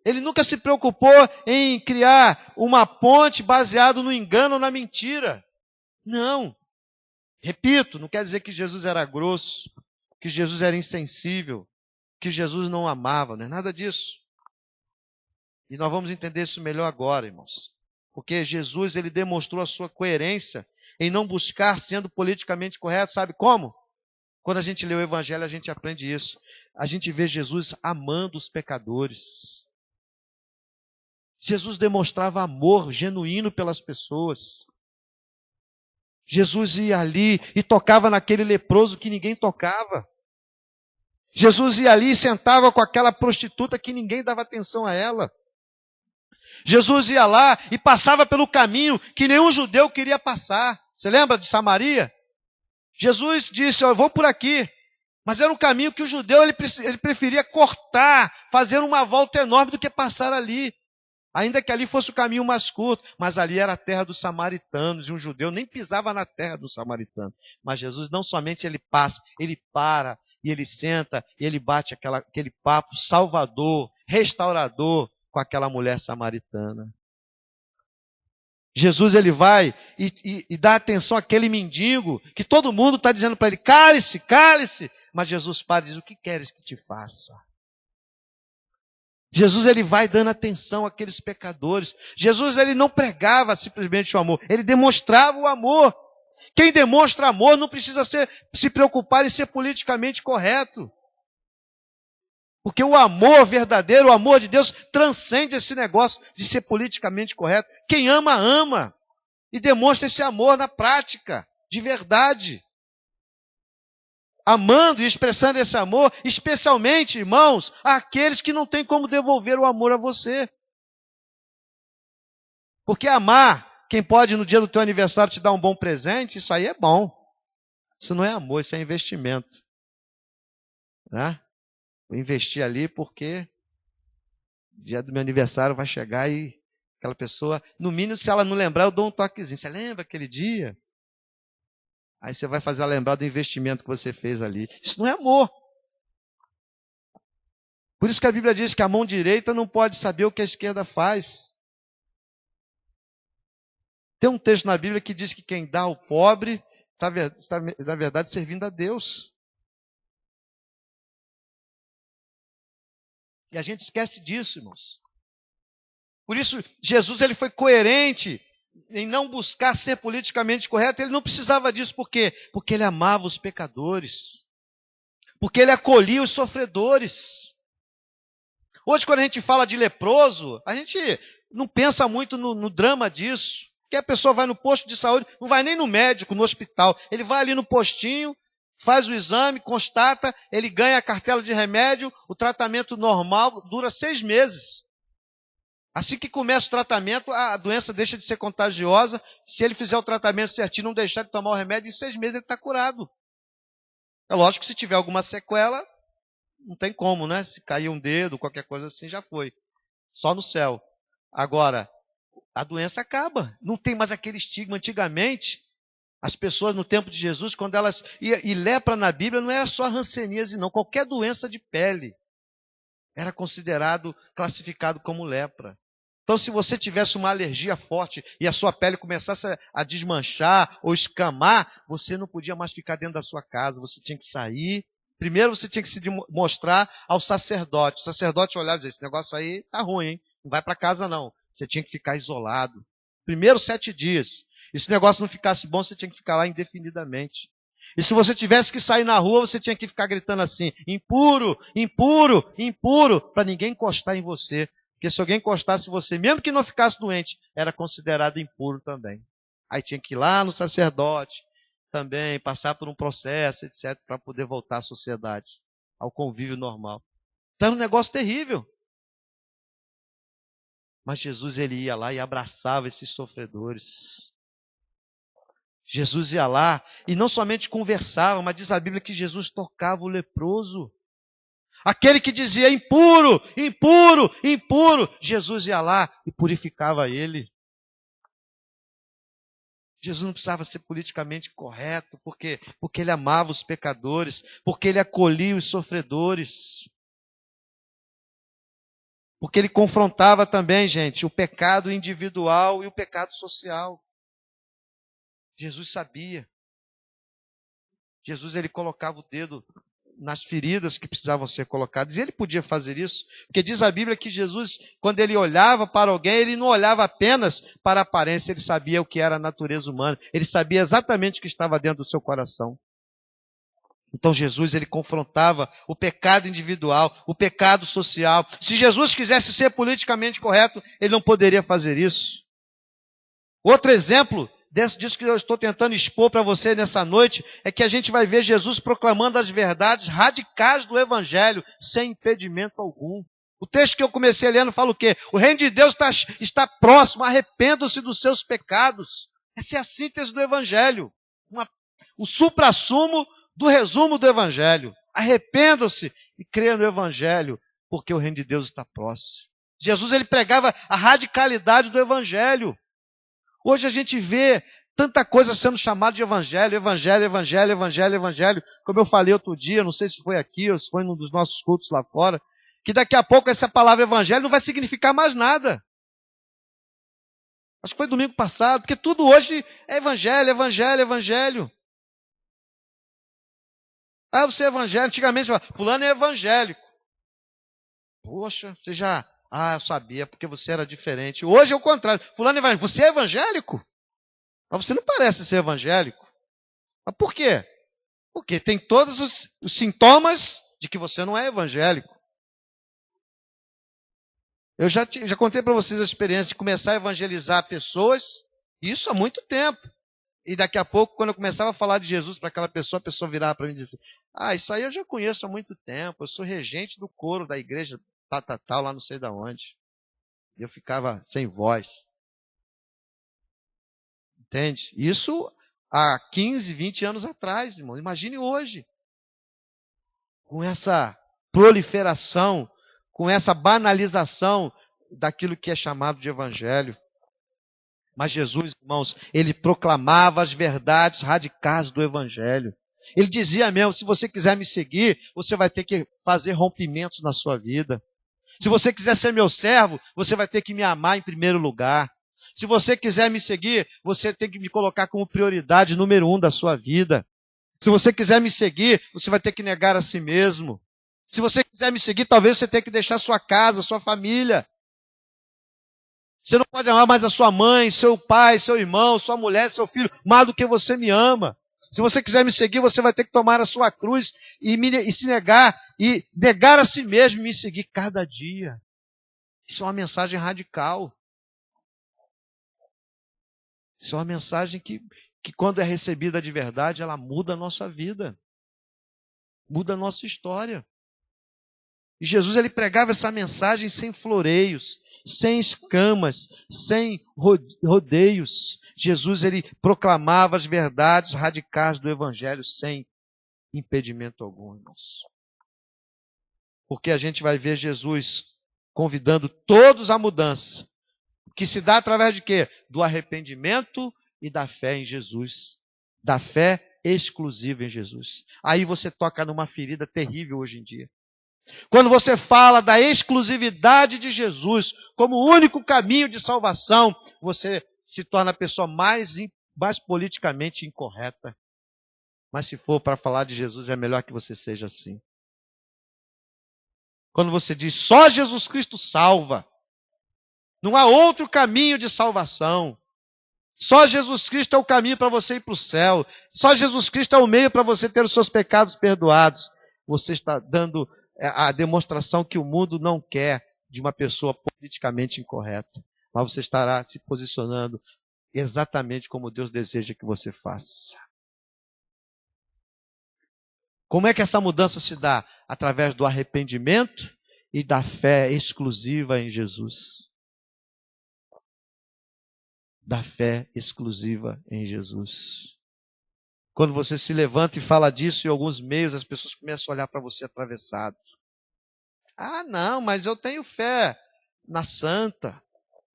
Ele nunca se preocupou em criar uma ponte baseada no engano ou na mentira. Não. Repito, não quer dizer que Jesus era grosso, que Jesus era insensível, que Jesus não amava, não é nada disso. E nós vamos entender isso melhor agora, irmãos. Porque Jesus, ele demonstrou a sua coerência em não buscar sendo politicamente correto, sabe como? Quando a gente lê o Evangelho, a gente aprende isso. A gente vê Jesus amando os pecadores. Jesus demonstrava amor genuíno pelas pessoas. Jesus ia ali e tocava naquele leproso que ninguém tocava. Jesus ia ali e sentava com aquela prostituta que ninguém dava atenção a ela. Jesus ia lá e passava pelo caminho que nenhum judeu queria passar. Você lembra de Samaria? Jesus disse, eu vou por aqui. Mas era um caminho que o judeu ele preferia cortar, fazer uma volta enorme do que passar ali. Ainda que ali fosse o caminho mais curto. Mas ali era a terra dos samaritanos. E um judeu nem pisava na terra dos samaritanos. Mas Jesus não somente ele passa, ele para. E ele senta e ele bate aquele papo salvador, restaurador com aquela mulher samaritana. Jesus ele vai e dá atenção àquele mendigo que todo mundo está dizendo para ele, cale-se, cale-se. Mas Jesus para e diz, o que queres que te faça? Jesus ele vai dando atenção àqueles pecadores. Jesus ele não pregava simplesmente o amor, ele demonstrava o amor. Quem demonstra amor não precisa se preocupar em ser politicamente correto. Porque o amor verdadeiro, o amor de Deus, transcende esse negócio de ser politicamente correto. Quem ama, ama. E demonstra esse amor na prática, de verdade. Amando e expressando esse amor, especialmente, irmãos, àqueles que não têm como devolver o amor a você. Porque amar, quem pode no dia do teu aniversário te dar um bom presente, isso aí é bom. Isso não é amor, isso é investimento. Né? Vou investir ali porque dia do meu aniversário vai chegar e aquela pessoa, no mínimo, se ela não lembrar, eu dou um toquezinho. Você lembra aquele dia? Aí você vai fazer ela lembrar do investimento que você fez ali. Isso não é amor. Por isso que a Bíblia diz que a mão direita não pode saber o que a esquerda faz. Tem um texto na Bíblia que diz que quem dá ao pobre está na verdade, servindo a Deus. E a gente esquece disso, irmãos. Por isso, Jesus ele foi coerente em não buscar ser politicamente correto. Ele não precisava disso. Por quê? Porque ele amava os pecadores. Porque ele acolhia os sofredores. Hoje, quando a gente fala de leproso, a gente não pensa muito no drama disso. Porque a pessoa vai no posto de saúde, não vai nem no médico, no hospital. Ele vai ali no postinho, faz o exame, constata, ele ganha a cartela de remédio, o tratamento normal dura 6 meses. Assim que começa o tratamento, a doença deixa de ser contagiosa. Se ele fizer o tratamento certinho, não deixar de tomar o remédio, em 6 meses ele está curado. É lógico que se tiver alguma sequela, não tem como, né? Se cair um dedo, qualquer coisa assim, já foi. Só no céu. Agora, a doença acaba. Não tem mais aquele estigma. Antigamente, as pessoas no tempo de Jesus, quando elas... E lepra na Bíblia não era só hanseníase, não. Qualquer doença de pele era considerado, classificado como lepra. Então, se você tivesse uma alergia forte e a sua pele começasse a desmanchar ou escamar, você não podia mais ficar dentro da sua casa, você tinha que sair. Primeiro você tinha que se mostrar ao sacerdote. O sacerdote olhava e dizia, esse negócio aí tá ruim, hein? Não vai para casa não. Você tinha que ficar isolado. Primeiro 7 dias. E se o negócio não ficasse bom, você tinha que ficar lá indefinidamente. E se você tivesse que sair na rua, você tinha que ficar gritando assim, impuro, impuro, impuro, para ninguém encostar em você. Porque se alguém encostasse em você, mesmo que não ficasse doente, era considerado impuro também. Aí tinha que ir lá no sacerdote também, passar por um processo, etc., para poder voltar à sociedade, ao convívio normal. Então era um negócio terrível. Mas Jesus, ele ia lá e abraçava esses sofredores. Jesus ia lá e não somente conversava, mas diz a Bíblia que Jesus tocava o leproso. Aquele que dizia impuro, impuro, impuro, Jesus ia lá e purificava ele. Jesus não precisava ser politicamente correto, porque ele amava os pecadores, porque ele acolhia os sofredores. Porque ele confrontava também, gente, o pecado individual e o pecado social. Jesus sabia. Jesus, ele colocava o dedo nas feridas que precisavam ser colocadas. E ele podia fazer isso, porque diz a Bíblia que Jesus, quando ele olhava para alguém, ele não olhava apenas para a aparência, ele sabia o que era a natureza humana. Ele sabia exatamente o que estava dentro do seu coração. Então Jesus, ele confrontava o pecado individual, o pecado social. Se Jesus quisesse ser politicamente correto, ele não poderia fazer isso. Outro exemplo disso que eu estou tentando expor para você nessa noite, é que a gente vai ver Jesus proclamando as verdades radicais do Evangelho, sem impedimento algum. O texto que eu comecei lendo fala o quê? O reino de Deus está próximo, arrependam-se dos seus pecados. Essa é a síntese do Evangelho. O suprassumo do resumo do Evangelho. Arrependam-se e creiam no Evangelho, porque o reino de Deus está próximo. Jesus, ele pregava a radicalidade do Evangelho. Hoje a gente vê tanta coisa sendo chamada de evangelho, evangelho, evangelho, evangelho, evangelho. Como eu falei outro dia, não sei se foi aqui ou se foi num dos nossos cultos lá fora, que daqui a pouco essa palavra evangelho não vai significar mais nada. Acho que foi domingo passado, porque tudo hoje é evangelho, evangelho, evangelho. Ah, você é evangélico. Antigamente você falava, fulano é evangélico. Poxa, você já... Ah, eu sabia, porque você era diferente. Hoje é o contrário. Fulano é evangélico. Você é evangélico? Mas você não parece ser evangélico. Mas por quê? Porque tem todos os sintomas de que você não é evangélico. Eu já contei para vocês a experiência de começar a evangelizar pessoas, isso há muito tempo. E daqui a pouco, quando eu começava a falar de Jesus para aquela pessoa, a pessoa virava para mim e dizia, isso aí eu já conheço há muito tempo, eu sou regente do coro da igreja tal, lá não sei de onde. E eu ficava sem voz. Entende? Isso há 15, 20 anos atrás, irmão. Imagine hoje. Com essa proliferação, com essa banalização daquilo que é chamado de evangelho. Mas Jesus, irmãos, ele proclamava as verdades radicais do evangelho. Ele dizia mesmo, se você quiser me seguir, você vai ter que fazer rompimentos na sua vida. Se você quiser ser meu servo, você vai ter que me amar em primeiro lugar. Se você quiser me seguir, você tem que me colocar como prioridade número 1 da sua vida. Se você quiser me seguir, você vai ter que negar a si mesmo. Se você quiser me seguir, talvez você tenha que deixar sua casa, sua família. Você não pode amar mais a sua mãe, seu pai, seu irmão, sua mulher, seu filho, mais do que você me ama. Se você quiser me seguir, você vai ter que tomar a sua cruz e se negar, e negar a si mesmo e me seguir cada dia. Isso é uma mensagem radical. Isso é uma mensagem que quando é recebida de verdade, ela muda a nossa vida. Muda a nossa história. E Jesus ele pregava essa mensagem sem floreios, sem escamas, sem rodeios. Jesus ele proclamava as verdades radicais do Evangelho sem impedimento algum, irmãos. Porque a gente vai ver Jesus convidando todos à mudança, que se dá através de quê? Do arrependimento e da fé em Jesus. Da fé exclusiva em Jesus. Aí você toca numa ferida terrível hoje em dia. Quando você fala da exclusividade de Jesus como o único caminho de salvação, você se torna a pessoa mais politicamente incorreta. Mas se for para falar de Jesus, é melhor que você seja assim. Quando você diz só Jesus Cristo salva, não há outro caminho de salvação. Só Jesus Cristo é o caminho para você ir para o céu. Só Jesus Cristo é o meio para você ter os seus pecados perdoados. Você está dando a demonstração que o mundo não quer de uma pessoa politicamente incorreta. Mas você estará se posicionando exatamente como Deus deseja que você faça. Como é que essa mudança se dá? Através do arrependimento e da fé exclusiva em Jesus. Da fé exclusiva em Jesus. Quando você se levanta e fala disso em alguns meios, as pessoas começam a olhar para você atravessado. Ah, não, mas eu tenho fé na santa.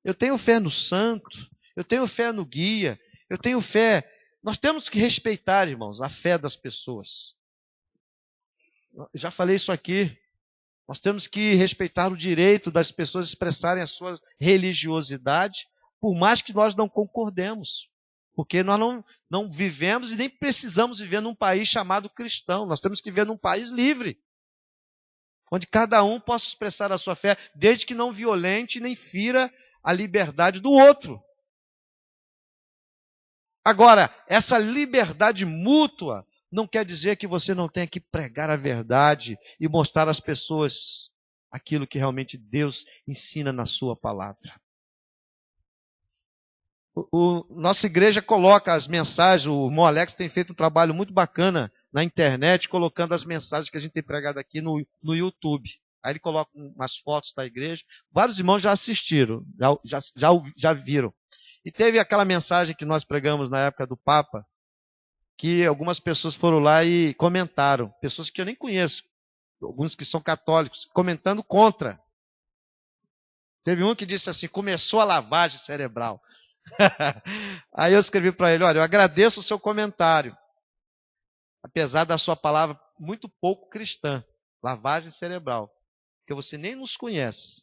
Eu tenho fé no santo. Eu tenho fé no guia. Eu tenho fé. Nós temos que respeitar, irmãos, a fé das pessoas. Eu já falei isso aqui. Nós temos que respeitar o direito das pessoas expressarem a sua religiosidade, por mais que nós não concordemos. Porque nós não vivemos e nem precisamos viver num país chamado cristão. Nós temos que viver num país livre, onde cada um possa expressar a sua fé, desde que não violente nem fira a liberdade do outro. Agora, essa liberdade mútua não quer dizer que você não tenha que pregar a verdade e mostrar às pessoas aquilo que realmente Deus ensina na sua palavra. Nossa igreja coloca as mensagens, o irmão Alex tem feito um trabalho muito bacana na internet, colocando as mensagens que a gente tem pregado aqui no YouTube. Aí ele coloca umas fotos da igreja. Vários irmãos já assistiram, já viram. E teve aquela mensagem que nós pregamos na época do Papa, que algumas pessoas foram lá e comentaram. Pessoas que eu nem conheço, alguns que são católicos, comentando contra. Teve um que disse assim, começou a lavagem cerebral. Aí eu escrevi para ele, olha, eu agradeço o seu comentário, apesar da sua palavra muito pouco cristã, lavagem cerebral, porque você nem nos conhece.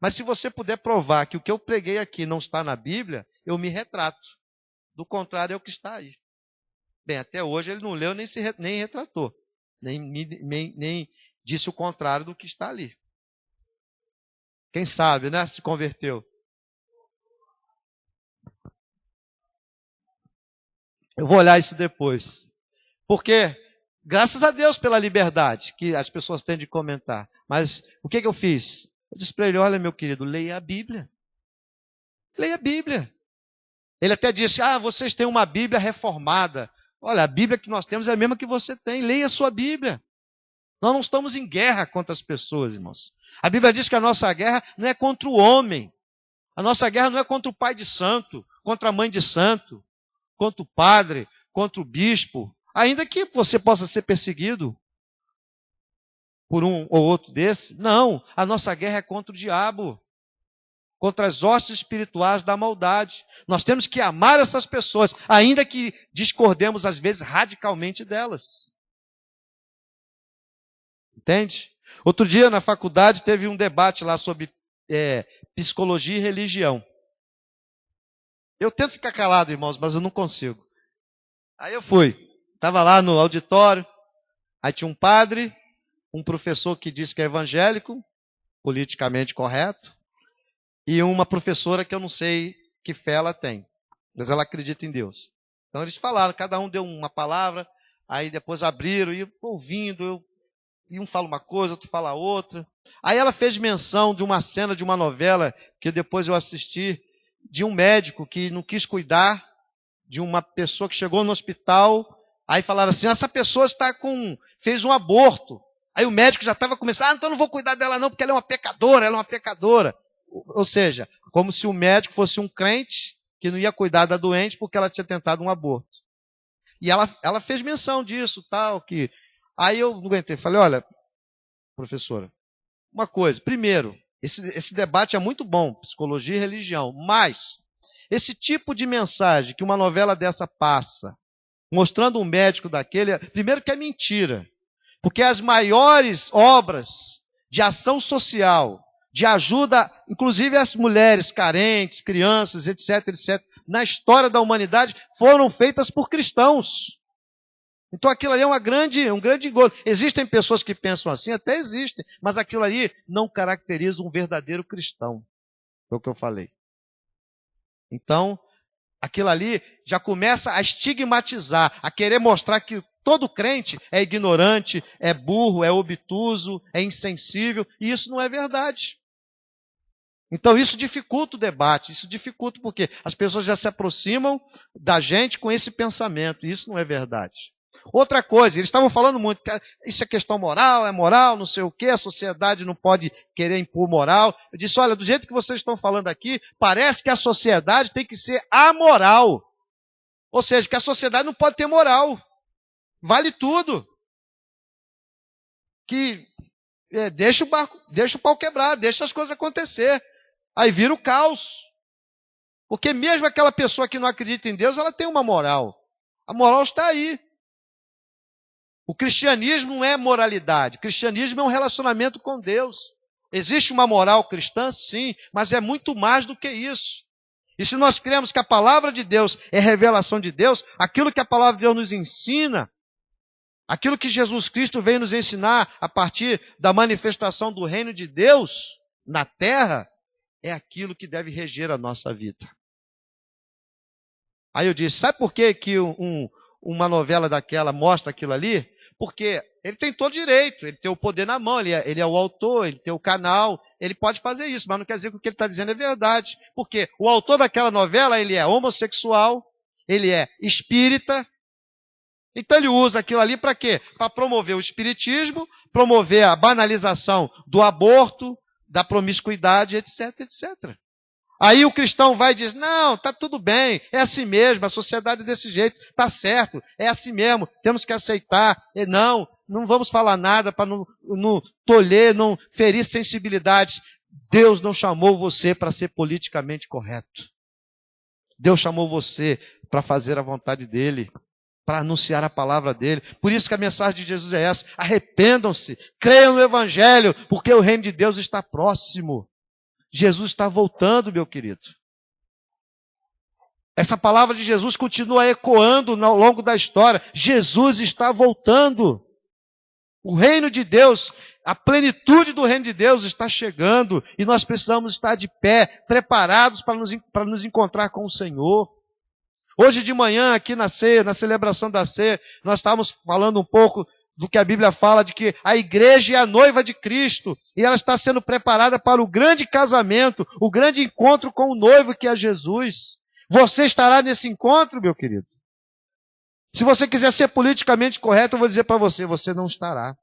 Mas se você puder provar que o que eu preguei aqui não está na Bíblia, eu me retrato. Do contrário, é o que está aí. Bem, até hoje ele não leu nem retratou, nem disse o contrário do que está ali. Quem sabe, né? Se converteu. Eu vou olhar isso depois. Porque, graças a Deus pela liberdade que as pessoas têm de comentar. Mas o que eu fiz? Eu disse para ele, olha meu querido, leia a Bíblia. Leia a Bíblia. Ele até disse, vocês têm uma Bíblia reformada. Olha, a Bíblia que nós temos é a mesma que você tem. Leia a sua Bíblia. Nós não estamos em guerra contra as pessoas, irmãos. A Bíblia diz que a nossa guerra não é contra o homem. A nossa guerra não é contra o pai de santo, contra a mãe de santo, contra o padre, contra o bispo. Ainda que você possa ser perseguido por um ou outro desse. Não, a nossa guerra é contra o diabo. Contra as hostes espirituais da maldade. Nós temos que amar essas pessoas, ainda que discordemos às vezes radicalmente delas. Entende? Outro dia na faculdade teve um debate lá sobre psicologia e religião. Eu tento ficar calado, irmãos, mas eu não consigo. Aí eu fui. Estava lá no auditório, aí tinha um padre, um professor que disse que é evangélico, politicamente correto, e uma professora que eu não sei que fé ela tem, mas ela acredita em Deus. Então eles falaram, cada um deu uma palavra, aí depois abriram, e ouvindo, e um fala uma coisa, outro fala outra. Aí ela fez menção de uma cena de uma novela, que depois eu assisti, de um médico que não quis cuidar de uma pessoa que chegou no hospital, aí falaram assim, essa pessoa fez um aborto. Aí o médico já estava começando, então eu não vou cuidar dela não, porque ela é uma pecadora, ela é uma pecadora. Ou seja, como se o médico fosse um crente que não ia cuidar da doente porque ela tinha tentado um aborto. E ela fez menção disso, tal, que... Aí eu não aguentei, falei, olha, professora, uma coisa, primeiro, esse debate é muito bom, psicologia e religião, mas esse tipo de mensagem que uma novela dessa passa, mostrando um médico daquele, primeiro que é mentira, porque as maiores obras de ação social, de ajuda, inclusive às mulheres carentes, crianças, etc., etc., na história da humanidade, foram feitas por cristãos. Então aquilo ali é um grande engodo. Existem pessoas que pensam assim, até existem, mas aquilo ali não caracteriza um verdadeiro cristão. Foi o que eu falei. Então, aquilo ali já começa a estigmatizar, a querer mostrar que todo crente é ignorante, é burro, é obtuso, é insensível, e isso não é verdade. Então isso dificulta o debate, isso dificulta porque as pessoas já se aproximam da gente com esse pensamento, e isso não é verdade. Outra coisa, eles estavam falando muito, isso é questão moral, é moral, não sei o quê, a sociedade não pode querer impor moral. Eu disse, olha, do jeito que vocês estão falando aqui, parece que a sociedade tem que ser amoral. Ou seja, que a sociedade não pode ter moral. Vale tudo. Que deixa o pau quebrar, deixa as coisas acontecer. Aí vira o caos. Porque mesmo aquela pessoa que não acredita em Deus, ela tem uma moral. A moral está aí. O cristianismo não é moralidade. O cristianismo é um relacionamento com Deus. Existe uma moral cristã? Sim, mas é muito mais do que isso. E se nós cremos que a palavra de Deus é revelação de Deus, aquilo que a palavra de Deus nos ensina, aquilo que Jesus Cristo veio nos ensinar a partir da manifestação do reino de Deus na terra, é aquilo que deve reger a nossa vida. Aí eu disse, sabe por que uma novela daquela mostra aquilo ali? Porque ele tem todo direito, ele tem o poder na mão, ele é o autor, ele tem o canal, ele pode fazer isso, mas não quer dizer que o que ele está dizendo é verdade. Porque o autor daquela novela, ele é homossexual, ele é espírita, então ele usa aquilo ali para quê? Para promover o espiritismo, promover a banalização do aborto, da promiscuidade, etc, etc. Aí o cristão vai e diz, não, está tudo bem, é assim mesmo, a sociedade é desse jeito, está certo, é assim mesmo, temos que aceitar. E não vamos falar nada para não tolher, não ferir sensibilidades. Deus não chamou você para ser politicamente correto. Deus chamou você para fazer a vontade dEle, para anunciar a palavra dEle. Por isso que a mensagem de Jesus é essa, arrependam-se, creiam no Evangelho, porque o reino de Deus está próximo. Jesus está voltando, meu querido. Essa palavra de Jesus continua ecoando ao longo da história. Jesus está voltando. O reino de Deus, a plenitude do reino de Deus está chegando e nós precisamos estar de pé, preparados para nos encontrar com o Senhor. Hoje de manhã, aqui na ceia, na celebração da ceia, nós estávamos falando um pouco do que a Bíblia fala, de que a igreja é a noiva de Cristo, e ela está sendo preparada para o grande casamento, o grande encontro com o noivo que é Jesus. Você estará nesse encontro, meu querido? Se você quiser ser politicamente correto, eu vou dizer para você, você não estará.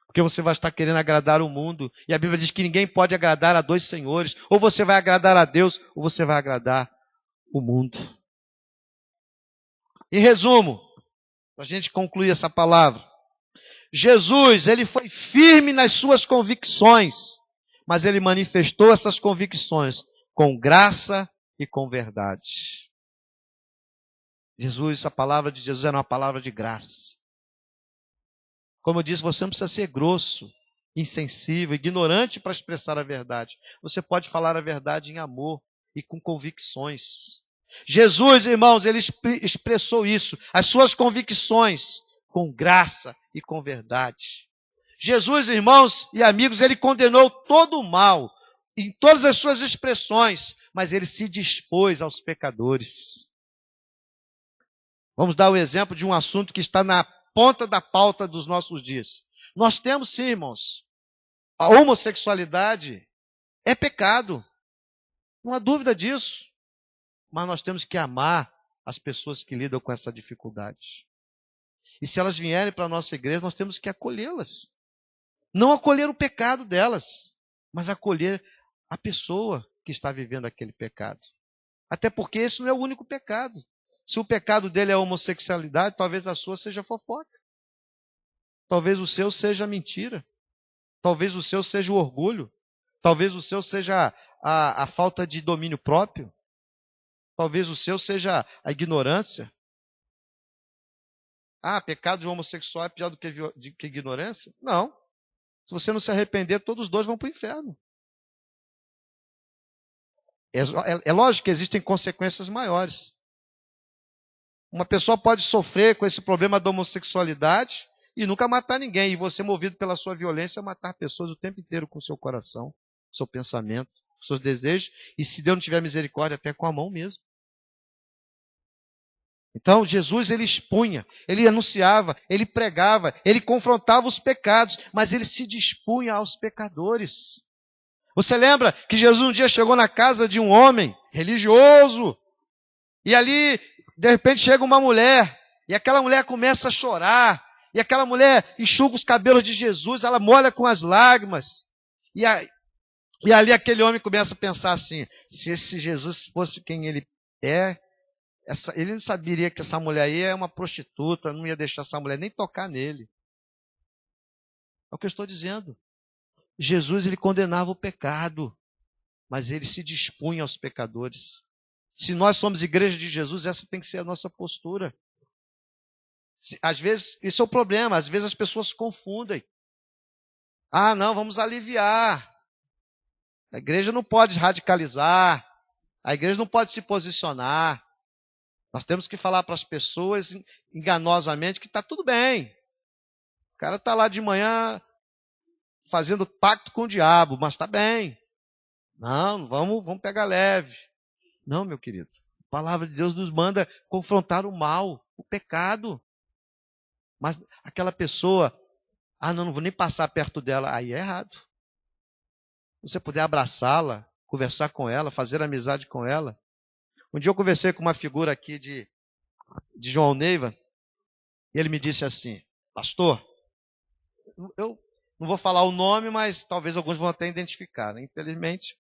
Porque você vai estar querendo agradar o mundo, e a Bíblia diz que ninguém pode agradar a dois senhores, ou você vai agradar a Deus, ou você vai agradar o mundo. Em resumo, para a gente concluir essa palavra. Jesus, ele foi firme nas suas convicções, mas ele manifestou essas convicções com graça e com verdade. Jesus, a palavra de Jesus era uma palavra de graça. Como eu disse, você não precisa ser grosso, insensível, ignorante para expressar a verdade. Você pode falar a verdade em amor e com convicções. Jesus, irmãos, ele expressou isso, as suas convicções, com graça e com verdade. Jesus, irmãos e amigos, ele condenou todo o mal, em todas as suas expressões, mas ele se dispôs aos pecadores. Vamos dar o exemplo de um assunto que está na ponta da pauta dos nossos dias. Nós temos sim, irmãos, a homossexualidade é pecado, não há dúvida disso. Mas nós temos que amar as pessoas que lidam com essa dificuldade. E se elas vierem para a nossa igreja, nós temos que acolhê-las. Não acolher o pecado delas, mas acolher a pessoa que está vivendo aquele pecado. Até porque esse não é o único pecado. Se o pecado dele é a homossexualidade, talvez a sua seja fofoca. Talvez o seu seja a mentira. Talvez o seu seja o orgulho. Talvez o seu seja a falta de domínio próprio. Talvez o seu seja a ignorância. Ah, pecado de homossexual é pior do que ignorância? Não. Se você não se arrepender, todos os dois vão para o inferno. É lógico que existem consequências maiores. Uma pessoa pode sofrer com esse problema da homossexualidade e nunca matar ninguém. E você, movido pela sua violência, matar pessoas o tempo inteiro com o seu coração, com o seu pensamento, com os seus desejos. E se Deus não tiver misericórdia, até com a mão mesmo. Então, Jesus, ele expunha, ele anunciava, ele pregava, ele confrontava os pecados, mas ele se dispunha aos pecadores. Você lembra que Jesus um dia chegou na casa de um homem religioso, e ali, de repente, chega uma mulher, e aquela mulher começa a chorar, e aquela mulher enxuga os cabelos de Jesus, ela molha com as lágrimas, e ali aquele homem começa a pensar assim, se esse Jesus fosse quem ele é, ele saberia que essa mulher aí é uma prostituta, não ia deixar essa mulher nem tocar nele. É o que eu estou dizendo. Jesus, ele condenava o pecado, mas ele se dispunha aos pecadores. Se nós somos igreja de Jesus, essa tem que ser a nossa postura. Às vezes, isso é o problema, às vezes as pessoas se confundem. Ah, não, vamos aliviar. A igreja não pode radicalizar, a igreja não pode se posicionar. Nós temos que falar para as pessoas enganosamente que está tudo bem. O cara está lá de manhã fazendo pacto com o diabo, mas está bem. Não, vamos pegar leve. Não, meu querido. A palavra de Deus nos manda confrontar o mal, o pecado. Mas aquela pessoa, não vou nem passar perto dela, aí é errado. Se você puder abraçá-la, conversar com ela, fazer amizade com ela. Um dia eu conversei com uma figura aqui de João Neiva, e ele me disse assim, pastor, eu não vou falar o nome, mas talvez alguns vão até identificar, né? Infelizmente,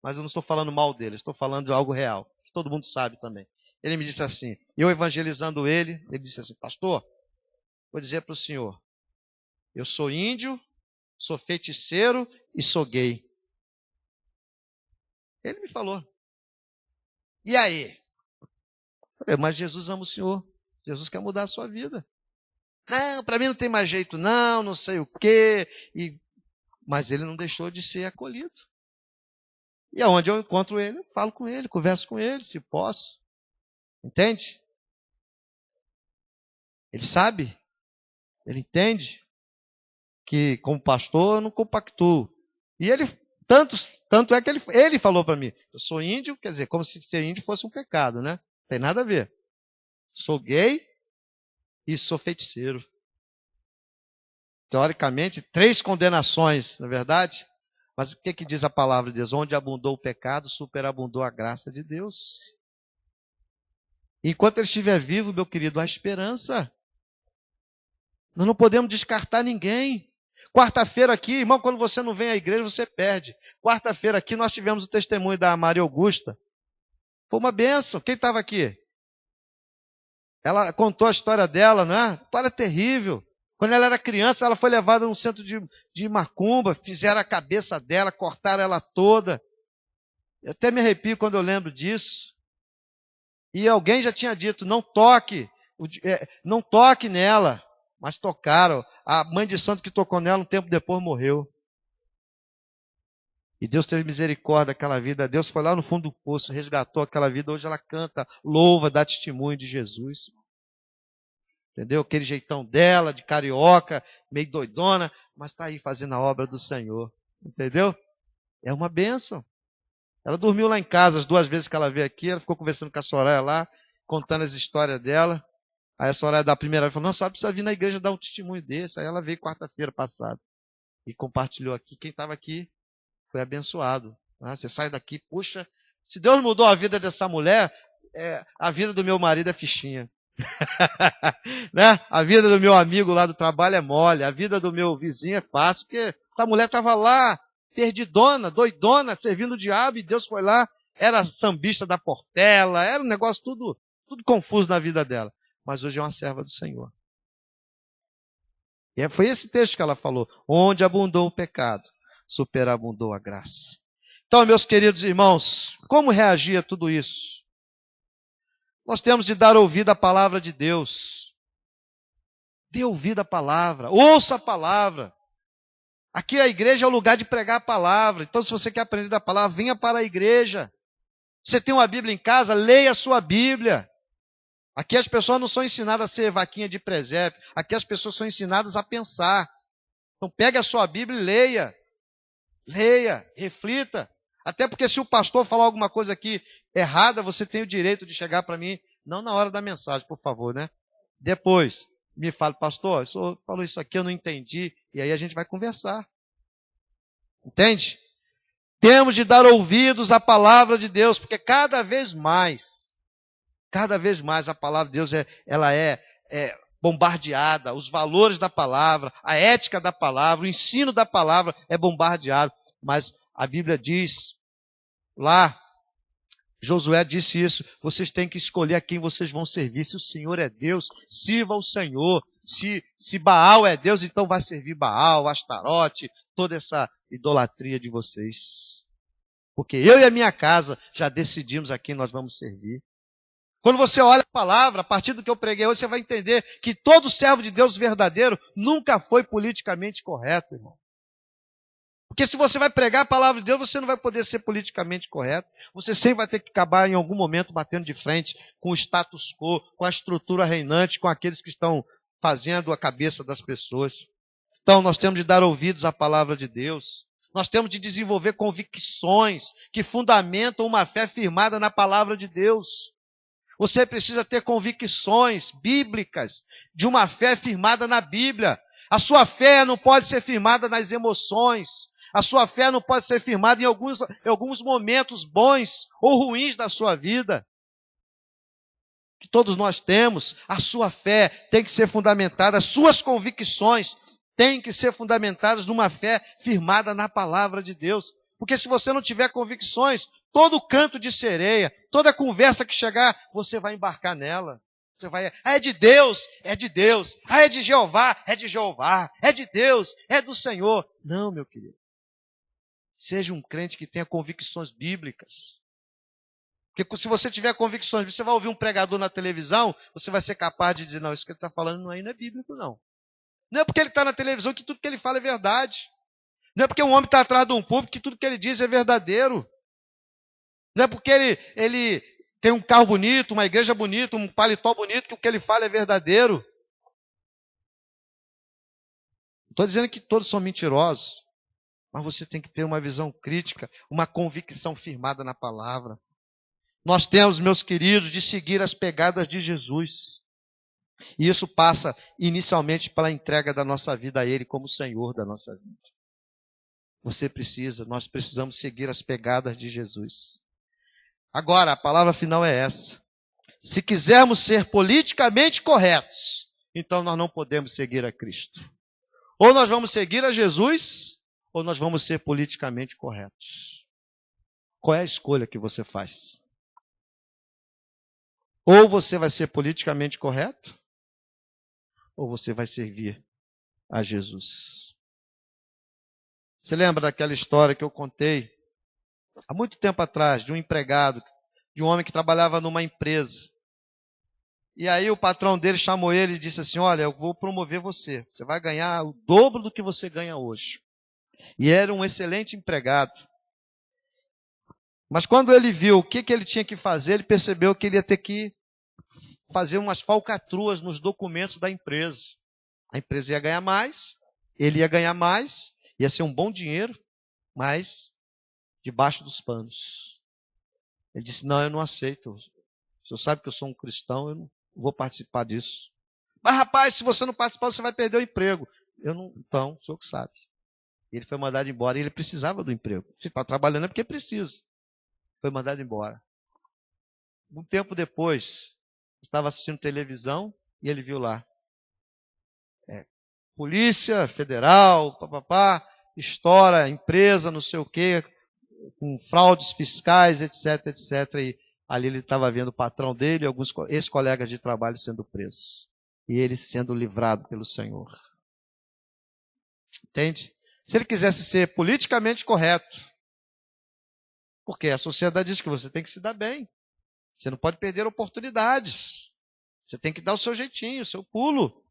mas eu não estou falando mal dele, estou falando de algo real, que todo mundo sabe também. Ele me disse assim, eu evangelizando ele disse assim, pastor, vou dizer para o senhor, eu sou índio, sou feiticeiro e sou gay. Ele me falou. E aí? Eu falei, mas Jesus ama o senhor, Jesus quer mudar a sua vida. Não, para mim não tem mais jeito não sei o quê. Mas ele não deixou de ser acolhido. E aonde eu encontro ele, eu falo com ele, converso com ele, se posso. Entende? Ele sabe, ele entende que como pastor eu não compactuo. E ele, tanto é que ele falou para mim, eu sou índio, quer dizer, como se ser índio fosse um pecado, né? Não tem nada a ver. Sou gay e sou feiticeiro. Teoricamente, 3 condenações, na verdade. Mas o que diz a palavra de Deus? Onde abundou o pecado, superabundou a graça de Deus. Enquanto ele estiver vivo, meu querido, há esperança. Nós não podemos descartar ninguém. Quarta-feira aqui, irmão, quando você não vem à igreja, você perde. Quarta-feira aqui nós tivemos o testemunho da Maria Augusta. Foi uma bênção. Quem estava aqui? Ela contou a história dela, não é? História terrível. Quando ela era criança, ela foi levada num centro de macumba, fizeram a cabeça dela, cortaram ela toda. Eu até me arrepio quando eu lembro disso. E alguém já tinha dito, não toque nela. Mas tocaram. A mãe de santo que tocou nela, um tempo depois morreu. E Deus teve misericórdia daquela vida. Deus foi lá no fundo do poço, resgatou aquela vida. Hoje ela canta, louva, dá testemunho de Jesus. Entendeu? Aquele jeitão dela, de carioca, meio doidona, mas está aí fazendo a obra do Senhor. Entendeu? É uma bênção. Ela dormiu lá em casa as 2 vezes que ela veio aqui, ela ficou conversando com a Soraya lá, contando as histórias dela. Aí a Soraya da primeira vez falou, não, a senhora precisa vir na igreja dar um testemunho desse. Aí ela veio quarta-feira passada e compartilhou aqui. Quem estava aqui foi abençoado. Você sai daqui, puxa, se Deus mudou a vida dessa mulher, a vida do meu marido é fichinha. Né? A vida do meu amigo lá do trabalho é mole, a vida do meu vizinho é fácil, porque essa mulher estava lá, perdidona, doidona, servindo o diabo, e Deus foi lá, era sambista da Portela, era um negócio tudo confuso na vida dela. Mas hoje é uma serva do Senhor. E foi esse texto que ela falou, onde abundou o pecado, superabundou a graça. Então, meus queridos irmãos, como reagir a tudo isso? Nós temos de dar ouvido à palavra de Deus. Dê ouvido à palavra, ouça a palavra. Aqui a igreja é o lugar de pregar a palavra. Então, se você quer aprender da palavra, venha para a igreja. Você tem uma Bíblia em casa, leia a sua Bíblia. Aqui as pessoas não são ensinadas a ser vaquinha de presépio. Aqui as pessoas são ensinadas a pensar. Então, pegue a sua Bíblia e leia. Leia, reflita. Até porque se o pastor falar alguma coisa aqui errada, você tem o direito de chegar para mim, não na hora da mensagem, por favor, né? Depois, me fale, pastor, o senhor falou isso aqui, eu não entendi, e aí a gente vai conversar. Entende? Temos de dar ouvidos à palavra de Deus, porque cada vez mais a palavra de Deus ela é bombardeada, os valores da palavra, a ética da palavra, o ensino da palavra é bombardeado, mas a Bíblia diz, lá, Josué disse isso, vocês têm que escolher a quem vocês vão servir. Se o Senhor é Deus, sirva o Senhor. Se Baal é Deus, então vai servir Baal, Astarote, toda essa idolatria de vocês. Porque eu e a minha casa já decidimos a quem nós vamos servir. Quando você olha a palavra, a partir do que eu preguei hoje, você vai entender que todo servo de Deus verdadeiro nunca foi politicamente correto, irmão. Porque se você vai pregar a palavra de Deus, você não vai poder ser politicamente correto. Você sempre vai ter que acabar em algum momento batendo de frente com o status quo, com a estrutura reinante, com aqueles que estão fazendo a cabeça das pessoas. Então nós temos de dar ouvidos à palavra de Deus. Nós temos de desenvolver convicções que fundamentam uma fé firmada na palavra de Deus. Você precisa ter convicções bíblicas de uma fé firmada na Bíblia. A sua fé não pode ser firmada nas emoções. A sua fé não pode ser firmada em alguns momentos bons ou ruins da sua vida. Que todos nós temos. A sua fé tem que ser fundamentada, as suas convicções têm que ser fundamentadas numa fé firmada na palavra de Deus. Porque se você não tiver convicções, todo canto de sereia, toda conversa que chegar, você vai embarcar nela. Você vai, é de Deus, é de Deus. É de Jeová, é de Jeová. É de Deus, é do Senhor. Não, meu querido. Seja um crente que tenha convicções bíblicas. Porque se você tiver convicções, você vai ouvir um pregador na televisão, você vai ser capaz de dizer, não, isso que ele está falando não é bíblico, não. Não é porque ele está na televisão que tudo que ele fala é verdade. Não é porque um homem está atrás de um público que tudo que ele diz é verdadeiro. Não é porque ele tem um carro bonito, uma igreja bonita, um paletó bonito, que o que ele fala é verdadeiro. Não estou dizendo que todos são mentirosos. Mas você tem que ter uma visão crítica, uma convicção firmada na palavra. Nós temos, meus queridos, de seguir as pegadas de Jesus. E isso passa inicialmente pela entrega da nossa vida a Ele como Senhor da nossa vida. Nós precisamos seguir as pegadas de Jesus. Agora, a palavra final é essa. Se quisermos ser politicamente corretos, então nós não podemos seguir a Cristo. Ou nós vamos seguir a Jesus, ou nós vamos ser politicamente corretos. Qual é a escolha que você faz? Ou você vai ser politicamente correto, ou você vai servir a Jesus. Você lembra daquela história que eu contei há muito tempo atrás, de um empregado, de um homem que trabalhava numa empresa. E aí o patrão dele chamou ele e disse assim, olha, eu vou promover você. Você vai ganhar o dobro do que você ganha hoje. E era um excelente empregado. Mas quando ele viu o que ele tinha que fazer, ele percebeu que ele ia ter que fazer umas falcatruas nos documentos da empresa. A empresa ia ganhar mais, ele ia ganhar mais, ia ser um bom dinheiro, mas debaixo dos panos. Ele disse, não, eu não aceito. O senhor sabe que eu sou um cristão, eu não vou participar disso. Mas rapaz, se você não participar, você vai perder o emprego. Então, o senhor que sabe. Ele foi mandado embora e ele precisava do emprego. Se está trabalhando é porque precisa. Foi mandado embora. Um tempo depois, estava assistindo televisão e ele viu lá. Polícia Federal, papapá, estoura empresa, não sei o quê, com fraudes fiscais, etc, etc. E ali ele estava vendo o patrão dele e alguns ex-colegas de trabalho sendo presos. E ele sendo livrado pelo Senhor. Entende? Se ele quisesse ser politicamente correto, porque a sociedade diz que você tem que se dar bem. Você não pode perder oportunidades. Você tem que dar o seu jeitinho, o seu pulo.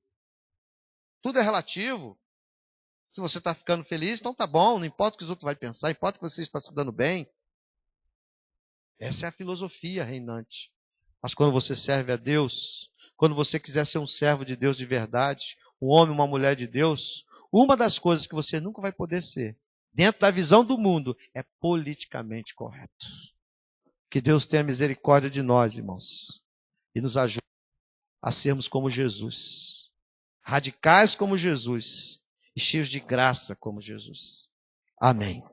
Tudo é relativo. Se você está ficando feliz, então tá bom, não importa o que os outros vão pensar, importa que você está se dando bem. Essa é a filosofia reinante. Mas quando você serve a Deus, quando você quiser ser um servo de Deus de verdade, um homem, uma mulher de Deus, uma das coisas que você nunca vai poder ser, dentro da visão do mundo, é politicamente correto. Que Deus tenha misericórdia de nós, irmãos, e nos ajude a sermos como Jesus, radicais como Jesus, e cheios de graça como Jesus. Amém.